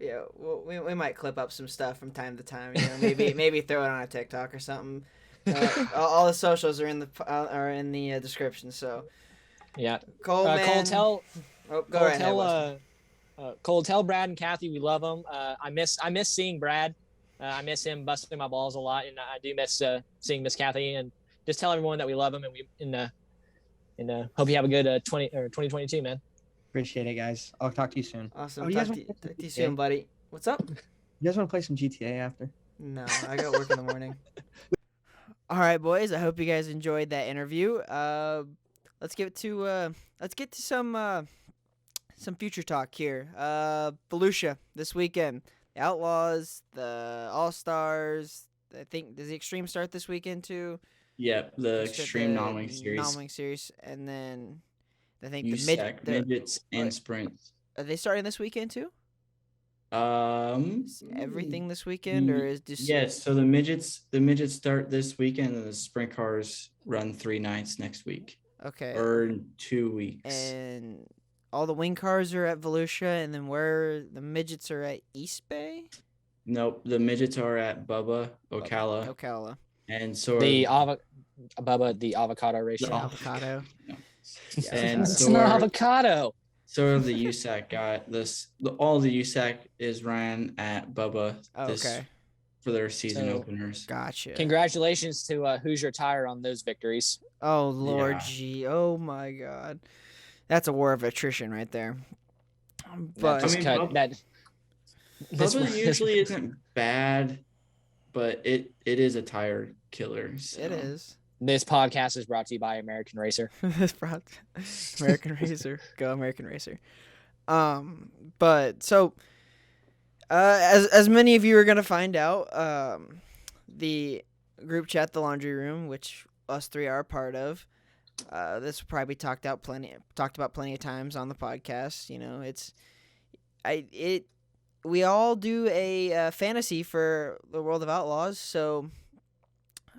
Yeah, well, we might clip up some stuff from time to time. Maybe throw it on a TikTok or something. All the socials are in the description. So Yeah. Cole, man. Cole, Cole, tell Brad and Kathy we love them. I miss seeing Brad. I miss him busting my balls a lot, and I do miss seeing Miss Kathy. And just tell everyone that we love them, and hope you have a good 2022, man. Appreciate it, guys. I'll talk to you soon. Awesome. You Talk guys to you soon, buddy. What's up? You guys want to play some GTA after? No, I got work in the morning. All right, boys. I hope you guys enjoyed that interview. Let's get to some future talk here. Volusia this weekend. The Outlaws, the All-Stars. I think, does the Extreme start this weekend too? Yep, the Extreme non-wing series. Non-wing series, and then I think USAC, the midgets and sprints. Are they starting this weekend too? Is everything this weekend, or is just yes? So the midgets start this weekend, and the sprint cars run 3 nights next week. Okay. Or 2 weeks. And all the wing cars are at Volusia, and then where the midgets are at East Bay? Nope, the midgets are at Bubba, Ocala. Ocala. And so The avocado ratio. The avocado. No. Yeah. And It's so not are, avocado. so are the USAC got this. All the USAC is ran at Bubba Okay. for their season So- openers. Gotcha. Congratulations to Hoosier Tire on those victories. Oh Lord, Yeah. gee, oh my God, that's a war of attrition right there. But I mean, Bubba usually isn't bad, but it is a tire killer. So. It is. This podcast is brought to you by American Racer. This brought American Racer. Go American Racer. But so as many of you are gonna find out, the group chat, the laundry room, which us three are a part of, this will probably be talked about plenty of times on the podcast. You know, we all do a fantasy for the World of Outlaws. So,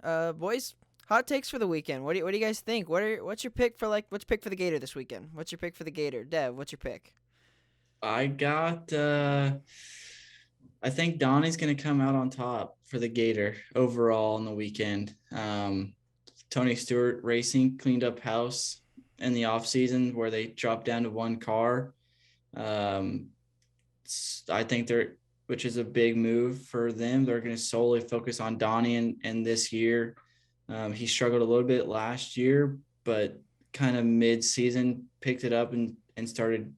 boys, hot takes for the weekend. What do you guys think? What's your pick for the Gator this weekend? What's your pick for the Gator? Dev, what's your pick? I got I think Donnie's going to come out on top for the Gator overall on the weekend. Tony Stewart Racing cleaned up house in the off season where they dropped down to one car. I think which is a big move for them. They're going to solely focus on Donnie and this year. He struggled a little bit last year, but kind of mid-season picked it up and started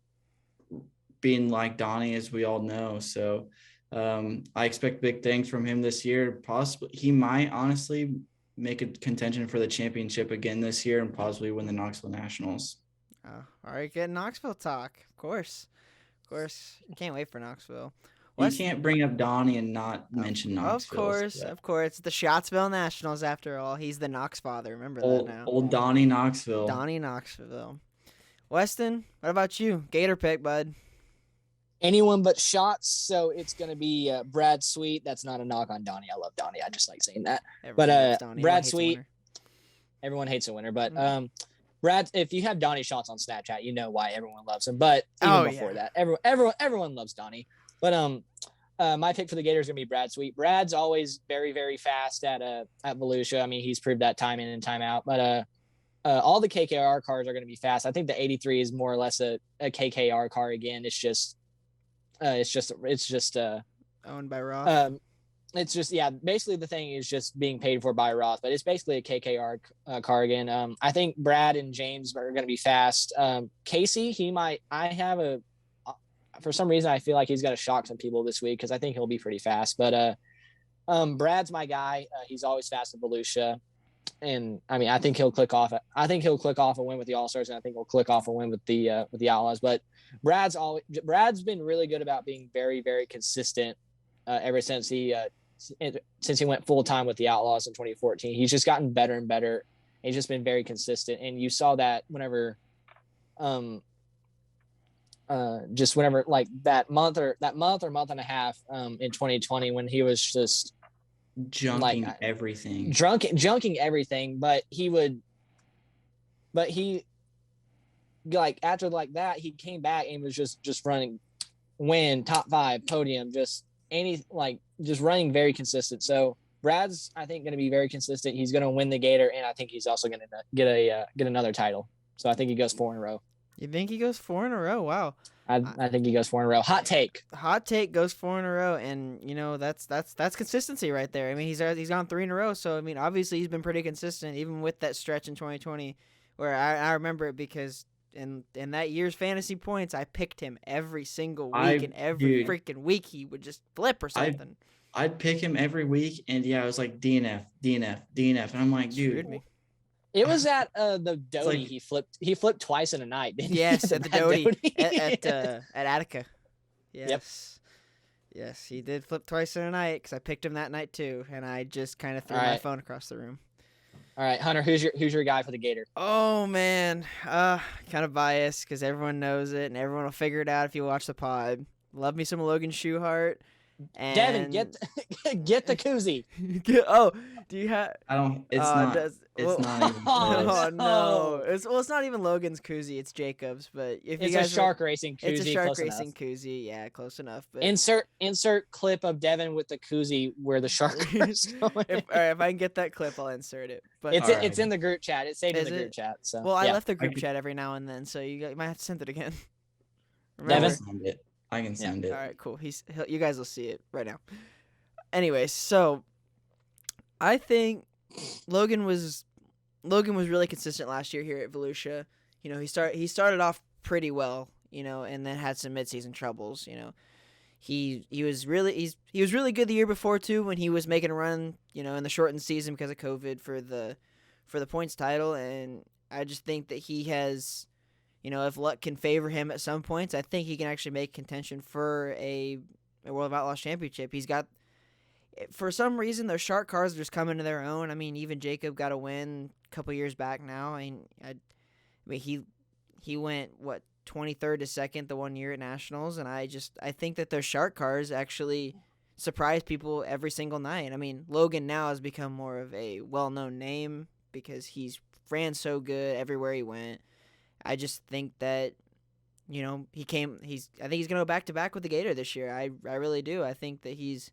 being like Donnie, as we all know. So I expect big things from him this year. Possibly, he might honestly make a contention for the championship again this year and possibly win the Knoxville Nationals. Oh, all right, good Knoxville talk. Of course. Can't wait for Knoxville. You can't bring up Donnie and not mention Knoxville. Of course. The Scottsville Nationals, after all. He's the Knox father. Remember that now. Old Donnie Knoxville. Donnie Knoxville. Weston, what about you? Gator pick, bud. Anyone but Shots, so it's going to be Brad Sweet. That's not a knock on Donnie. I love Donnie. I just like saying that. Everyone loves Donnie. Brad Sweet, everyone hates a winner. But Brad, if you have Donnie Shots on Snapchat, you know why everyone loves him. But even before that, everyone loves Donnie. But my pick for the Gators is going to be Brad Sweet. Brad's always very, very fast at Volusia. I mean, he's proved that time in and time out. But all the KKR cars are going to be fast. I think the 83 is more or less a KKR car again. It's just owned by Roth. It's just, basically the thing is just being paid for by Roth, but it's basically a KKR car again. I think Brad and James are going to be fast. Casey, for some reason, I feel like he's going to shock some people this week because I think he'll be pretty fast. But Brad's my guy. He's always fast at Volusia. And I mean, I think he'll click off a win with the All-Stars, and I think he'll click off a win with the Outlaws. But Brad's been really good about being very, very consistent ever since he went full time with the Outlaws in 2014. He's just gotten better and better. He's just been very consistent, and you saw that whenever, like that month or month and a half in 2020 when he was just junking everything. But he like after like that he came back and was just running, win, top 5, podium, just running very consistent. So Brad's, I think, going to be very consistent. He's going to win the Gator, and I think he's also going to get another title. So I think he goes 4 in a row. You think he goes 4 in a row? Wow. I think he goes 4 in a row. Hot take goes 4 in a row, and you know that's consistency right there. I mean, he's gone 3 in a row, so I mean, obviously he's been pretty consistent even with that stretch in 2020 where I remember it because in that year's fantasy points I picked him every single week, and every freaking week he would just flip or something. I'd pick him every week, and I was like DNF, and I'm like, dude. It was at the Doty. He flipped twice in a night. Yes, at the Doty at Attica. Yes. Yep. Yes, he did flip twice in a night because I picked him that night too, and I just kind of threw my phone across the room. All right, Hunter, who's your guy for the Gator? Oh man, kind of biased because everyone knows it and everyone will figure it out if you watch the pod. Love me some Logan Schuchart. And Devin, get the koozie. Do you have? I don't. It's not. It's not even. Oh no! It's not even Logan's koozie. It's Jacob's. But if it's you guys a shark racing koozie. It's a shark racing koozie. Yeah, close enough. But insert clip of Devin with the koozie where the shark is going. If I can get that clip, I'll insert it. But it's in the group chat. It's saved in the group chat. So I left the group chat every now and then, so you might have to send it again. Remember? Devin? I can send it. All right, cool. You guys will see it right now. Anyways, so I think Logan was really consistent last year here at Volusia. You know, he started off pretty well, you know, and then had some midseason troubles. You know, he was really he was really good the year before too when he was making a run, in the shortened season because of COVID for the points title. And I just think that he has, if luck can favor him at some points, I think he can actually make contention for a World of Outlaws championship. He's got, for some reason, those shark cars are just coming to their own. I mean, even Jacob got a win a couple years back now. I mean, he went 23rd to 2nd the one year at Nationals, and I think that those shark cars actually surprise people every single night. I mean, Logan now has become more of a well-known name because he's ran so good everywhere he went. I just think that, I think he's going to go back to back with the Gator this year. I really do. I think that he's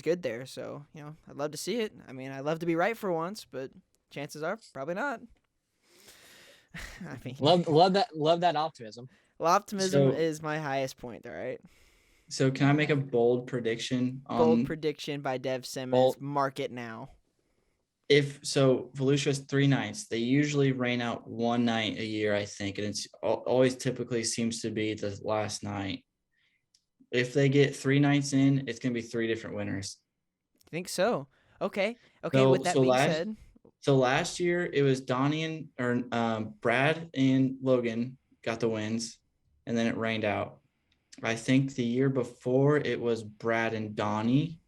good there. So, I'd love to see it. I mean, I'd love to be right for once, but chances are probably not. I mean, love that optimism. Well, optimism is my highest point, all right? So can I make a bold prediction? Bold prediction by Dev Simmons. Mark it now. Volusia has 3 nights. They usually rain out one night a year, I think, and it's always typically seems to be the last night. If they get 3 nights in, it's going to be 3 different winners. I think so. Okay. With that being said. So last year it was Donnie Brad and Logan got the wins, and then it rained out. I think the year before it was Brad and Donnie.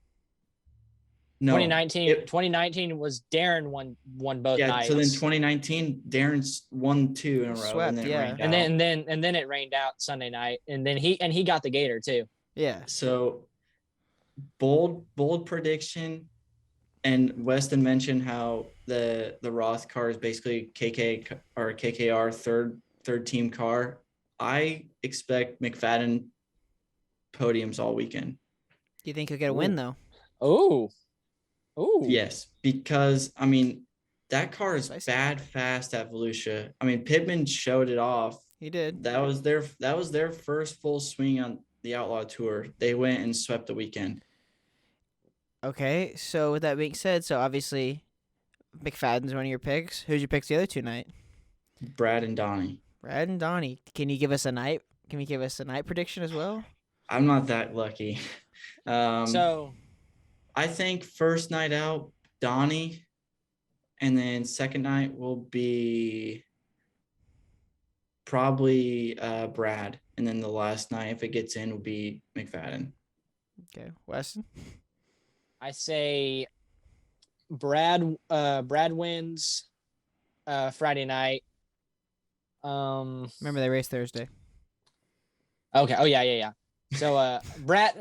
No, 2019 was Darren won both nights. So then 2019 Darren's won 2 in a row. Swept, and then yeah. it rained out. And then it rained out Sunday night, and then he got the Gator too. Yeah. So bold prediction. And Weston mentioned how the Roth car is basically KKR third team car. I expect McFadden podiums all weekend. Do you think he'll get a win though? Oh. Yes, because I mean that car is bad fast at Volusia. I mean Pittman showed it off. He did. That was their first full swing on the Outlaw Tour. They went and swept the weekend. Okay, so with that being said, so obviously McFadden's one of your picks. Who'd you pick the other 2 night? Brad and Donnie. Brad and Donnie. Can you give us a night? Can we give us a night prediction as well? I'm not that lucky. So I think first night out, Donnie, and then second night will be probably Brad, and then the last night, if it gets in, will be McFadden. Okay, Weston. I say Brad wins Friday night. Remember they race Thursday. Okay. Oh yeah. So Brad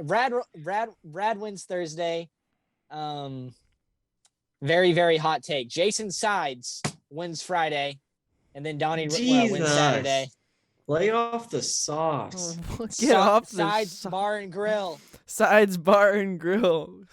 wins Thursday. Very, very hot take. Jason Sides wins Friday, and then Donnie wins Saturday. Lay off the sauce. Get off the Sides Bar and Grill. Sides Bar and Grill.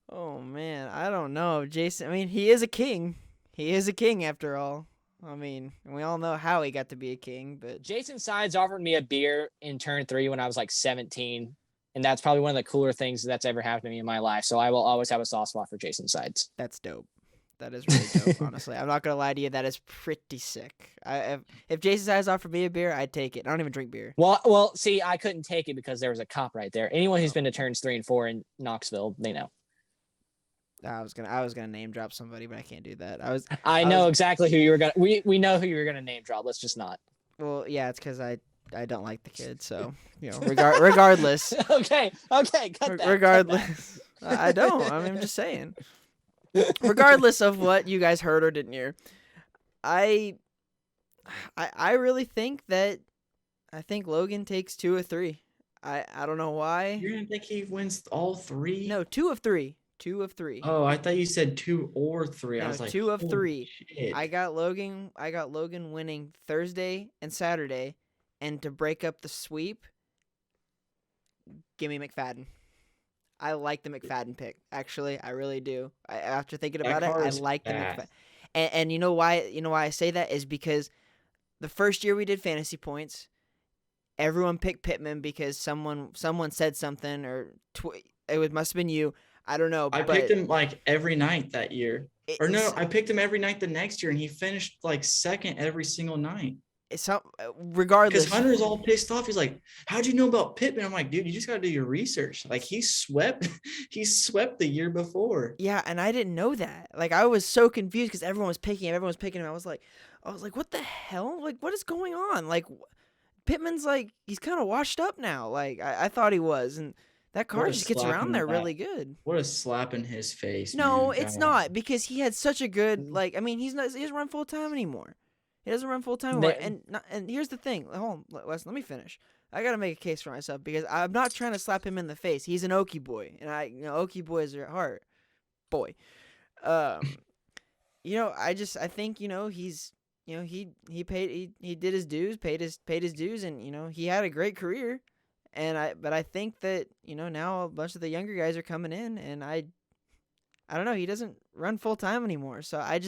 Oh man, I don't know, Jason. I mean, he is a king. He is a king after all. I mean, we all know how he got to be a king, but Jason Sides offered me a beer in turn 3 when I was like 17. And that's probably one of the cooler things that's ever happened to me in my life. So I will always have a soft spot for Jason Sides. That's dope. That is really dope, honestly. I'm not going to lie to you. That is pretty sick. If Jason Sides offered me a beer, I'd take it. I don't even drink beer. Well, see, I couldn't take it because there was a cop right there. Anyone who's been to turns 3 and 4 in Knoxville, they know. I was gonna name drop somebody, but I can't do that. I know exactly who you were gonna. We know who you were gonna name drop. Let's just not. Well, yeah, it's because I don't like the kid. So regardless. Okay. Cut that. Regardless, I don't. I mean, I'm just saying. Regardless of what you guys heard or didn't hear, I really think that Logan takes 2 of 3. I don't know why. You're gonna think he wins all 3? No, 2 of 3. 2 of 3. Oh, I thought you said 2 or 3. No, I was like 2 of 3. Shit. I got Logan winning Thursday and Saturday, and to break up the sweep, give me McFadden. I like the McFadden pick. Actually, I really do. After thinking about it, I like the McFadden. And you know why? You know why I say that is because the first year we did fantasy points, everyone picked Pittman because someone said something, or it must have been you. I don't know. I picked him like every night that year. I picked him every night the next year, and he finished like second every single night. regardless. Because Hunter's all pissed off. He's like, "How'd you know about Pittman?" I'm like, "Dude, you just got to do your research. Like he swept the year before." Yeah, and I didn't know that. Like I was so confused because everyone was picking him. I was like, what the hell? Like what is going on? Like Pittman's like he's kind of washed up now. Like I thought he was, and that car What a just gets slap around in there the really back. good. What a slap in his face. No, man. it's God. not because he had such a good like. I mean, he doesn't run full time anymore. He doesn't run full time anymore. And here's the thing. Hold on, Wes, let me finish. I gotta make a case for myself because I'm not trying to slap him in the face. He's an Okie boy, and Okie boys are at heart, boy. I think he's he did his dues, paid his dues, and he had a great career. But I think that now a bunch of the younger guys are coming in, and I don't know. He doesn't run full time anymore, so I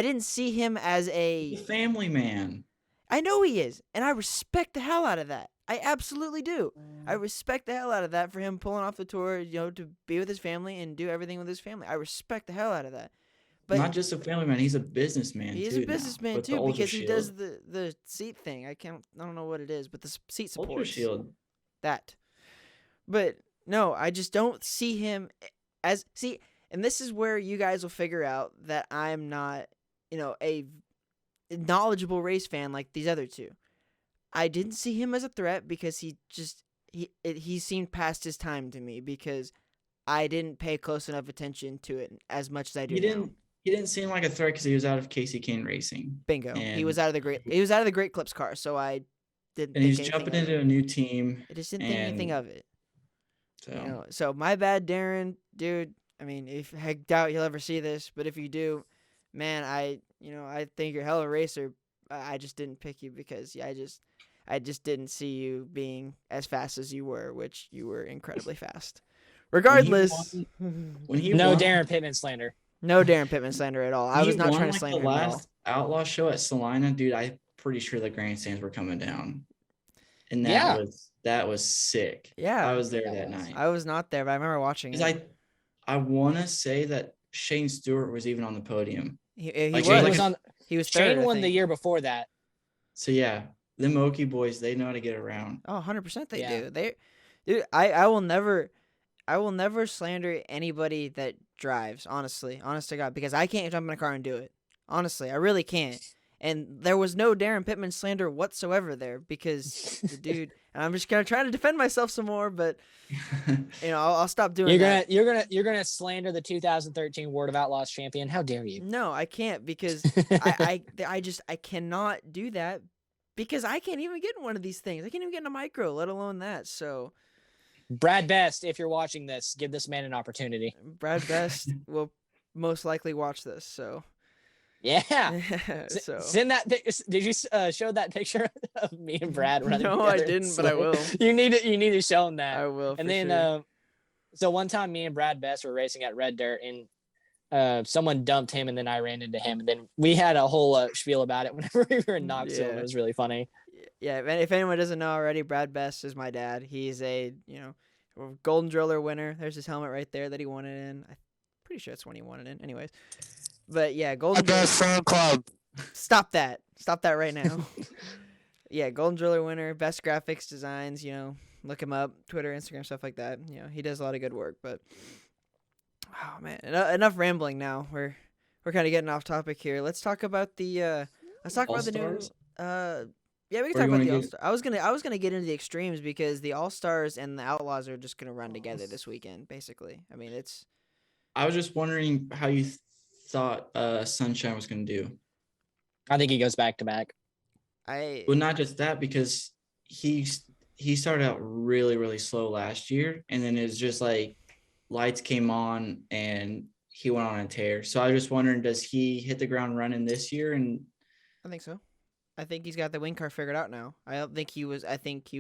didn't see him as He's a family man. I know he is, and I respect the hell out of that. I absolutely do. I respect the hell out of that for him pulling off the tour, to be with his family and do everything with his family. I respect the hell out of that. But Not just a family man, he's a businessman. he is too a businessman now, with the too Ultra because he Shield. does the seat thing. I don't know what it is, but the seat support. Ultra Shield. That. But no, I just don't see him and this is where you guys will figure out that I'm not, a knowledgeable race fan like these other two. I didn't see him as a threat because he seemed past his time to me because I didn't pay close enough attention to it as much as I do now. He didn't seem like a threat because he was out of Casey Kane Racing. Bingo. And He was out of the Great Clips car, so I didn't. And think he's anything jumping of it. into a new team. I just didn't think anything and of it. So So my bad, Darren, dude. I mean, I doubt you'll ever see this, but if you do, man, I think you're a hell of a racer. I just didn't pick you because I just didn't see you being as fast as you were, which you were incredibly fast. Regardless, when he No won, Darren Pittman slander. no Darren Pittman slander at all. I he was not won, trying to like, slander the him at all. last Outlaw show at Salina, dude. I'm pretty sure the grandstands were coming down, and that was sick. Yeah, I was there that night. I was not there, but I remember watching it. Because I want to say that Shane Stewart was even on the podium. He like, was. He was third, Shane I won the think. year before that. So yeah, them Okie boys, they know how to get around. Oh, 100% they Yeah. do. Dude, I will never slander anybody that drives, honest to God, because I can't jump in a car and do it. Honestly, I really can't. And there was no Darren Pittman slander whatsoever there because the dude, and I'm just going to try to defend myself some more, but I'll stop doing that. You're gonna slander the 2013 World of Outlaws champion. How dare you? No, I can't because I cannot do that because I can't even get in one of these things. I can't even get in a micro, let alone that. So Brad Best, if you're watching this, give this man an opportunity. Brad Best will most likely watch this. So Yeah. so Send that. Did you show that picture of me and Brad running? No, together? I didn't, but I will. You need to show him that. I will. And for then, sure. So one time, me and Brad Best were racing at Red Dirt, and someone dumped him, and then I ran into him, and then we had a whole spiel about it whenever we were in Knoxville. And it was really funny. Yeah, if anyone doesn't know already, Brad Best is my dad. He's a Golden Driller winner. There's his helmet right there that he won it in. I'm pretty sure that's when he won it in. Anyways, but yeah, Golden Driller fan club. Stop that right now. Yeah, Golden Driller winner, best graphics designs. Look him up, Twitter, Instagram, stuff like that. He does a lot of good work. But oh man, enough rambling now. We're kind of getting off topic here. Let's talk about the All-Stars? new. Yeah, we can Or talk you about wanna the get- All-Star. I was gonna get into the extremes because the All-Stars and the Outlaws are just gonna run together this weekend, basically. I mean, I was just wondering how you thought Sunshine was going to do. I think he goes back to back. Well, not just that, because he started out really, really slow last year, and then it's just like lights came on and he went on a tear. So I was just wondering, does he hit the ground running this year? And I think so. I think he's got the wing car figured out now. I don't think he was. I think he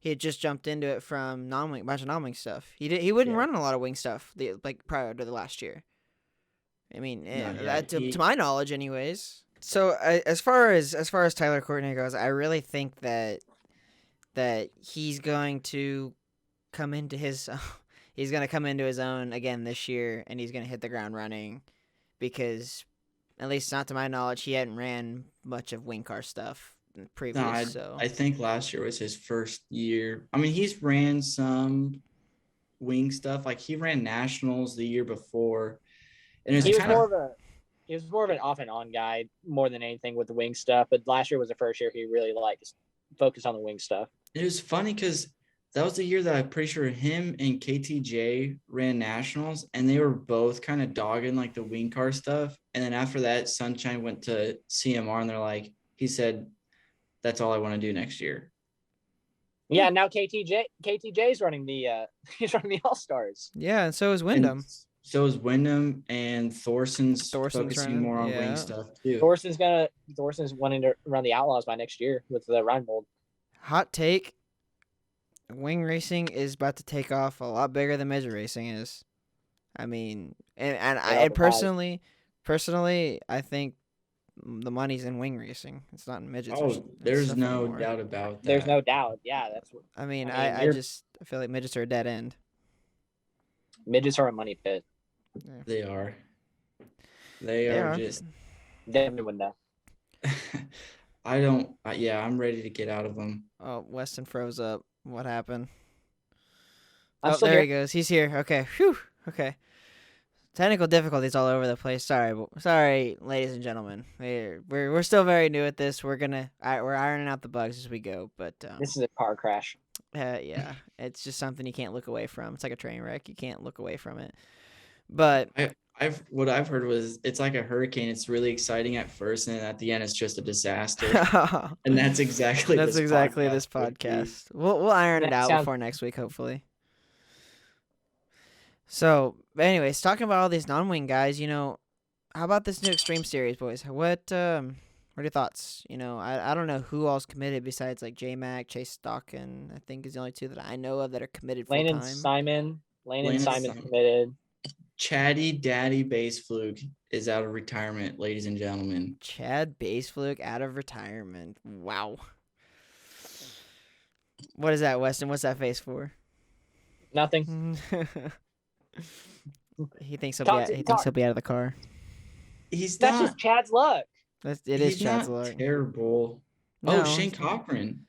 had just jumped into it from non-wing, bunch of non-wing stuff. He wouldn't run a lot of wing stuff like prior to the last year. I mean, to my knowledge, anyways. So as far as Tyler Courtney goes, I really think that he's going to come into his own again this year, and he's going to hit the ground running, because at least not to my knowledge, he hadn't ran much of wing car stuff previous. No, So I think last year was his first year. I mean, he's ran some wing stuff. Like he ran nationals the year before, and it's He was kind of more of an off and on guy more than anything with the wing stuff. But last year was the first year he really liked focus on the wing stuff. it was funny because that was the year that I'm pretty sure him and KTJ ran nationals, and they were both kind of dogging like the wing car stuff. And then after that, Sunshine went to CMR, and they're like, he said, "That's all I want to do next year." Yeah, now KTJ's running the he's running the All Stars. yeah, and so is And Wyndham. so is Wyndham, and Thorson's focusing running, more on yeah. wing stuff too. Thorson's wanting to run the Outlaws by next year with the Reinbold. Hot take: wing racing is about to take off a lot bigger than midget racing is. I mean, and personally, I think the money's in wing racing. It's not in midgets. Oh, there's no doubt about that. There's no doubt. Yeah, that's what I mean, I I feel like midgets are a dead end. midgets are a money pit. They are. They are just. Devin would know. I don't. Yeah, I'm ready to get out of them. Oh, Weston froze up. What happened? I'm Oh, still there here. he goes. He's here. Okay. Whew. Okay. Technical difficulties all over the place. Sorry, ladies and gentlemen. We're still very new at this. We're ironing out the bugs as we go. But This is a car crash. yeah, it's just something you can't look away from. It's like a train wreck. You can't look away from it. But What I've heard was it's like a hurricane. It's really exciting at first, and then at the end, it's just a disaster. And that's exactly this would be. podcast. We'll iron it That out sounds- before next week, hopefully. So, anyways, talking about all these non-wing guys, how about this new Extreme Series, boys? What are your thoughts? I don't know who all's committed besides like J-Mac, Chase Stockin, I think is the only two that I know of that are committed full Lane time. and Simon. Lane and and Simon's Simon. committed. Chatty Daddy Basefluke is out of retirement, ladies and gentlemen. Chad Basefluke out of retirement. Wow. What is that, Weston? What's that face for? Nothing. He thinks he'll Talk be out of the car. He's That's not. just Chad's luck. It is He's Chad's not luck. terrible. No, Oh, Shane he's not. Cochran.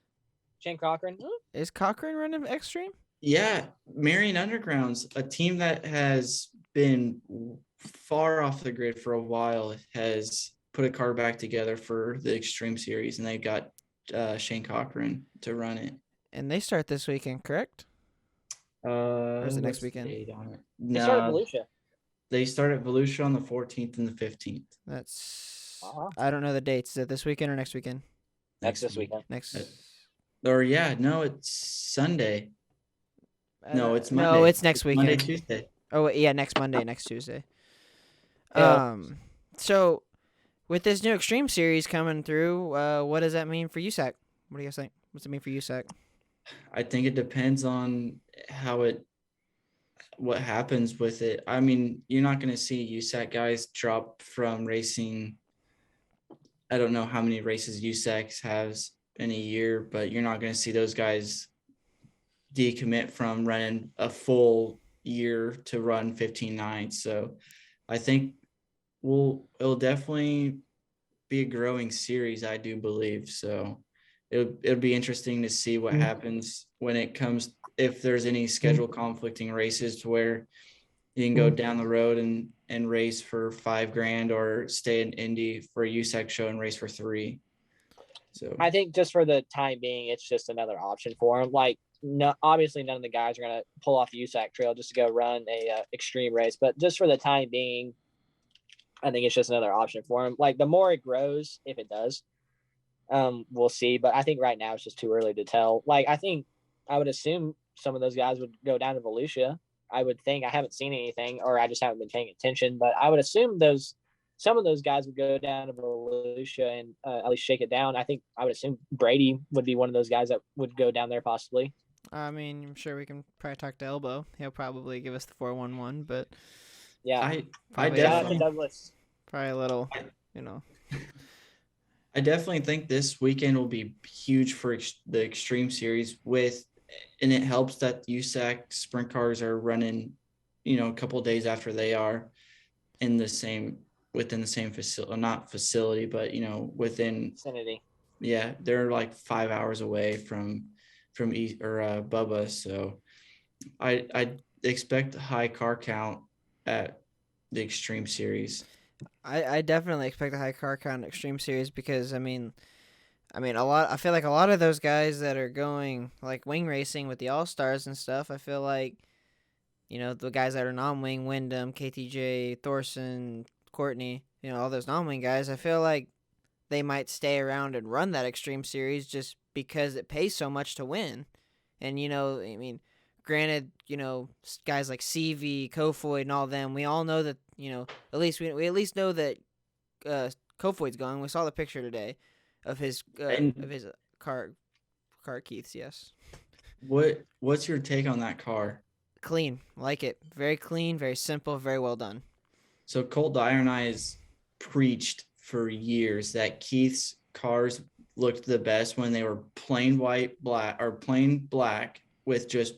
Shane Cochran. Is Cochran running Extreme? Yeah, Marion Underground's a team that has been far off the grid for a while, has put a car back together for the Extreme Series, and they got Shane Cochran to run it. And they start this weekend, correct? Or is it next What's the weekend? date on it? They started No, Volusia. they start at Volusia on the 14th and the 15th. That's Uh-huh. I don't know the dates. Is it this weekend or next weekend? Next this week. weekend. Next. Or yeah, no, it's Sunday. No, it's Monday. No, it's next weekend. Monday, Tuesday. Oh wait, yeah, next Monday, next Tuesday. Yeah. So with this new Extreme Series coming through, what does that mean for USAC? What do you guys think? What's it mean for USAC? I think it depends on what happens with it. I mean, you're not going to see USAC guys drop from racing. I don't know how many races USAC has in a year, but you're not going to see those guys decommit from running a full year to run 15.9. So I think it'll definitely be a growing series, I do believe. So it'll be interesting to see what happens when it comes, if there's any schedule conflicting races to where you can go down the road and race for $5,000 or stay in Indy for a USAC show and race for $3,000. So I think just for the time being, it's just another option for him. Like, no, obviously none of the guys are gonna pull off the USAC trail just to go run a extreme race, but just for the time being, I think it's just another option for him. Like the more it grows, if it does, we'll see. But I think right now it's just too early to tell. Like I would assume some of those guys would go down to Volusia. I would think. I haven't seen anything, or I just haven't been paying attention. But I would assume some of those guys would go down to Volusia and at least shake it down. I would assume Brady would be one of those guys that would go down there possibly. I mean, I'm sure we can probably talk to Elbow. He'll probably give us the 411, but Yeah, I probably Jonathan definitely Douglas. probably a little, I definitely think this weekend will be huge for the Extreme Series and it helps that USAC sprint cars are running, a couple of days after they are within the same facility, not facility, but, within Vicinity. Yeah, they're like 5 hours away from Bubba. So I expect a high car count at the Extreme Series. I definitely expect a high car count in Extreme Series because a lot. I feel like a lot of those guys that are going like wing racing with the All Stars and stuff. I feel like the guys that are non-wing, Wyndham, KTJ, Thorson, Courtney. All those non-wing guys. I feel like they might stay around and run that Extreme Series just because it pays so much to win. And granted, guys like CV, Kofoid, and all them. We all know that at least we at least know that Kofoid's going. We saw the picture today of his car Keith's. Yes. What's your take on that car? Clean, like it. Very clean, very simple, very well done. So Colt Dyer and I has preached for years that Keith's cars looked the best when they were plain black with just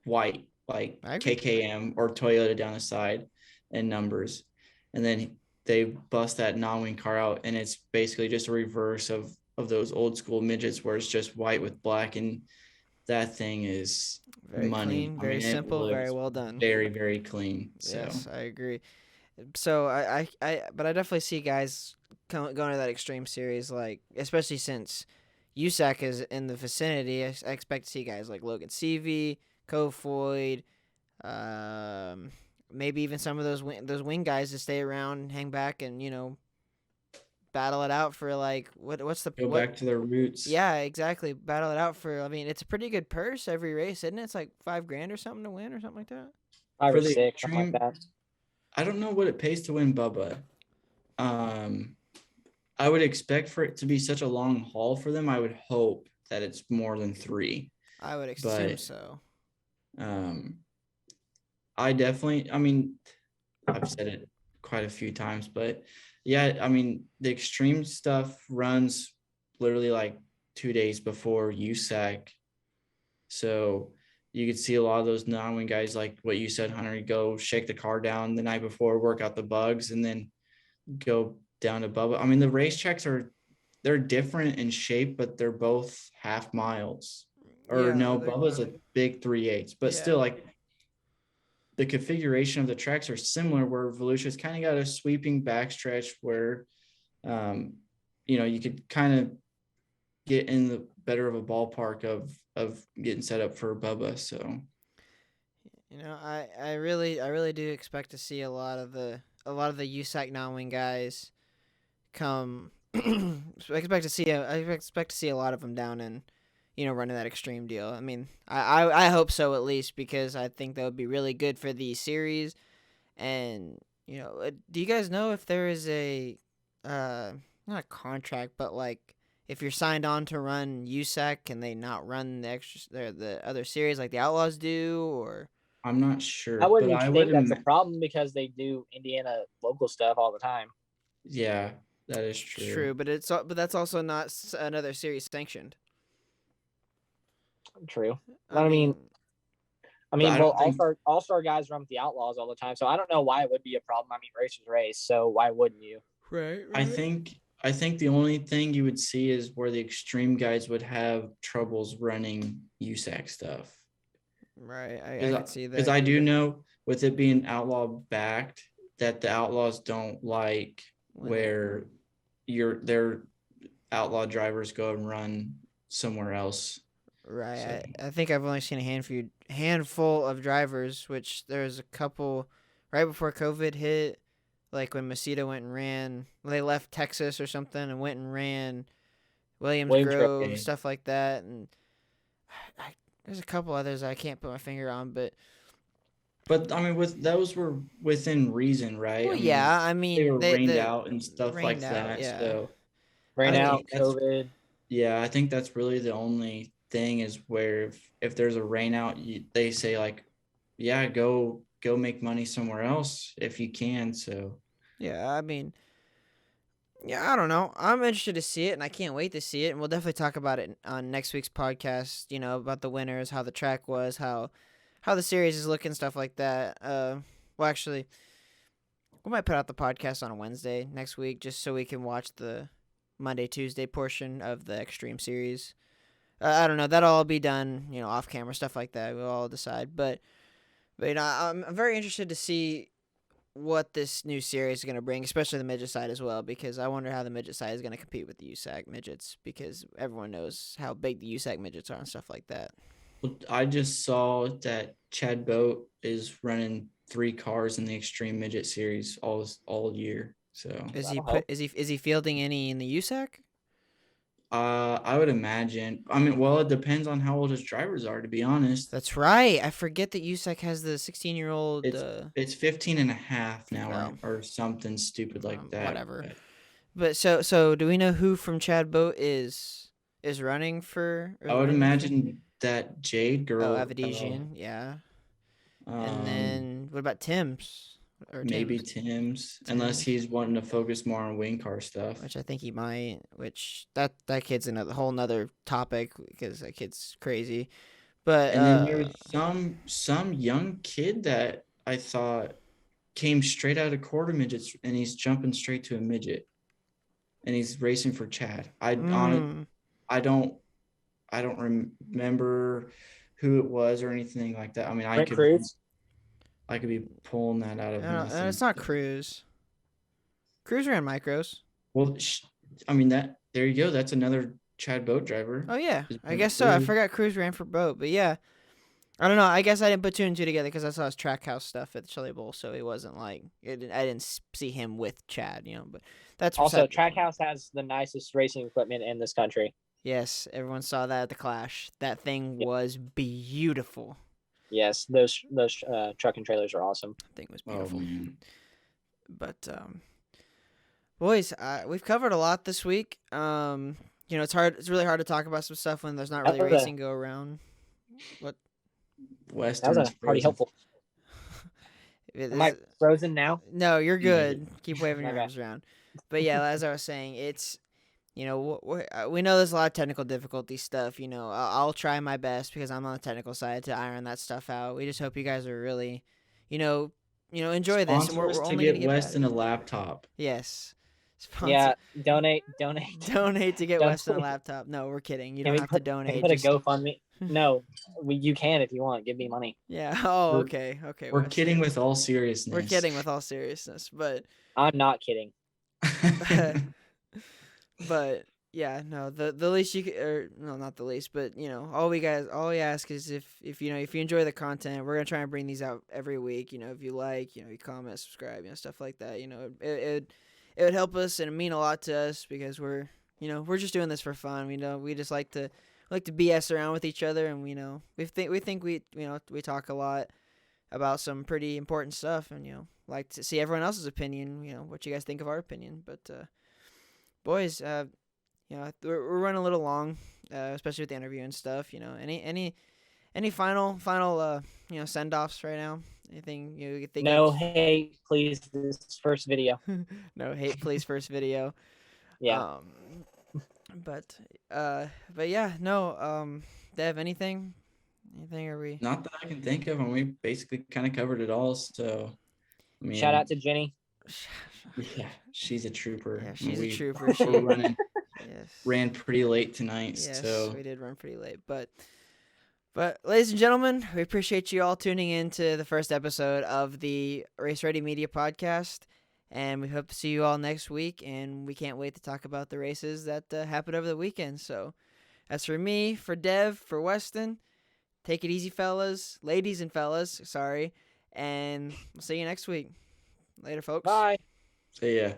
white, like KKM or Toyota down the side and numbers. And then they bust that non-wing car out, and it's basically just a reverse of those old school midgets where it's just white with black, and that thing is very money. Clean, very simple, very well done. Very, very clean. So. Yes, I agree. So but I definitely see guys going to that Extreme Series, like especially since USAC is in the vicinity. I expect to see guys like Logan Seavey, Kofoid, maybe even some of those wing guys to stay around, hang back, and battle it out for like what's the back to their roots. Yeah, exactly. Battle it out for. I mean, it's a pretty good purse every race, isn't it? It's like $5,000 or something to win, or something like that. 5 For or the 6, something like Extreme, that. I don't know what it pays to win Bubba. I would expect for it to be such a long haul for them. I would hope that it's more than 3. I would assume so. I definitely, I've said it quite a few times, but yeah, the Extreme stuff runs literally like 2 days before USAC. So you could see a lot of those non-wing guys, like what you said, Hunter, go shake the car down the night before, work out the bugs, and then go down to Bubba. The racetracks they're different in shape, but they're both half miles. Bubba's a big 3/8, but still, like, the configuration of the tracks are similar, where Volusia's kind of got a sweeping backstretch where, you could kind of get in the better of a ballpark of getting set up for Bubba. So, I really do expect to see a lot of the USAC non-wing guys come. I expect to see a lot of them down in, running that Extreme deal. I hope so, at least, because I think that would be really good for the series. And do you guys know if there is a not a contract, but like if you're signed on to run USAC, can they not run the other series like the Outlaws do? Or I'm not sure. I wouldn't think that's a problem because they do Indiana local stuff all the time. Yeah, that is true. True, but that's also not another series sanctioned. True. All-star guys run with the Outlaws all the time, so I don't know why it would be a problem. Racers race, so why wouldn't you? Right. I think the only thing you would see is where the Extreme guys would have troubles running USAC stuff. Right, I can see that. Because I do know, with it being Outlaw backed, that the Outlaws don't like where their Outlaw drivers go and run somewhere else. Right. So. I think I've only seen a handful of drivers, which there's a couple right before COVID hit, like when Macedo went and ran. They left Texas or something and went and ran Williams Grove, stuff like that. And there's a couple others I can't put my finger on, but those were within reason, right? Well, they were rained out and stuff like that. Yeah. So rained out, COVID. Yeah, I think that's really the only thing, is where if there's a rain out, they say like, yeah, go make money somewhere else if you can. So yeah, I don't know. I'm interested to see it, and I can't wait to see it. And we'll definitely talk about it on next week's podcast. About the winners, how the track was, how the series is looking, stuff like that. Well, actually, we might put out the podcast on a Wednesday next week, just so we can watch the Monday, Tuesday portion of the Extreme Series. I don't know. That'll all be done, off camera, stuff like that. We'll all decide. But I'm very interested to see what this new series is going to bring, especially the midget side as well, because I wonder how the midget side is going to compete with the USAC midgets, because everyone knows how big the USAC midgets are and stuff like that. Well, I just saw that Chad Boat is running 3 cars in the Extreme Midget Series all year. So Is he fielding any in the USAC? I would imagine. I mean, well, it depends on how old his drivers are, to be honest. That's right. I forget that USAC has the 16-year-old. It's 15 and a half now or something stupid like that. Whatever. But so do we know who from Chad Boat is running for? I would imagine that Jade girl. Oh, Avedisian, yeah. And then what about Tim's? Or maybe Tim's, unless he's wanting to focus more on wing car stuff. Which I think he might. Which that kid's a whole nother topic, because that kid's crazy. But and then there's some young kid that I thought came straight out of quarter midgets, and he's jumping straight to a midget, and he's racing for Chad. I don't remember who it was or anything like that. I mean, I could be pulling that out of nothing. It's not Cruz. Cruz ran micros. Well, I mean, there you go. That's another Chad Boat driver. Oh, yeah. I guess so. I forgot Cruz ran for Boat. But, yeah. I don't know. I guess I didn't put 2 and 2 together because I saw his track house stuff at the Chili Bowl. So it wasn't like I didn't see him with Chad, But that's also Trackhouse has the nicest racing equipment in this country. Yes. Everyone saw that at the Clash. That thing was beautiful. Yes, those truck and trailers are awesome. I think it was beautiful. But boys, we've covered a lot this week. It's hard. It's really hard to talk about some stuff when there's not really racing go around. What? Western. That was pretty helpful. Am I frozen now? No, you're good. Keep waving your arms around. But yeah, as I was saying, it's. We know there's a lot of technical difficulty stuff. I'll try my best because I'm on the technical side to iron that stuff out. We just hope you guys are really, enjoy this. And we're only to get Weston a laptop. Yes. Yeah, donate. Donate to get Weston a laptop. No, we're kidding. You don't have to donate. Put a GoFundMe. No, you can if you want. Give me money. Yeah. Oh, okay. Okay. We're kidding with all seriousness. We're kidding with all seriousness, but I'm not kidding. But yeah, no, the least you could, or no, not the least, but all we ask is if you enjoy the content, we're gonna try and bring these out every week. If you like, you comment, subscribe, stuff like that. It would help us and mean a lot to us because we're just doing this for fun. We just like to BS around with each other, and we think we talk a lot about some pretty important stuff, and like to see everyone else's opinion. What you guys think of our opinion, but. Boys, we're running a little long, especially with the interview and stuff. Any final send offs right now? Anything you think? No hate, please. This first video. No hate, please. First video. Yeah. But yeah, no. Dev, anything? Are we? Not that I can think of, and we basically kind of covered it all. So, I mean, shout out to Jenny. Yeah, she's a trooper. Yeah, she's a trooper. She ran pretty late tonight. Yes, so we did run pretty late. But ladies and gentlemen, we appreciate you all tuning in to the first episode of the Race Ready Media podcast. And we hope to see you all next week. And we can't wait to talk about the races that happened over the weekend. So as for me, for Dev, for Weston, take it easy, fellas. Ladies and fellas, sorry. And we'll see you next week. Later, folks. Bye. See ya.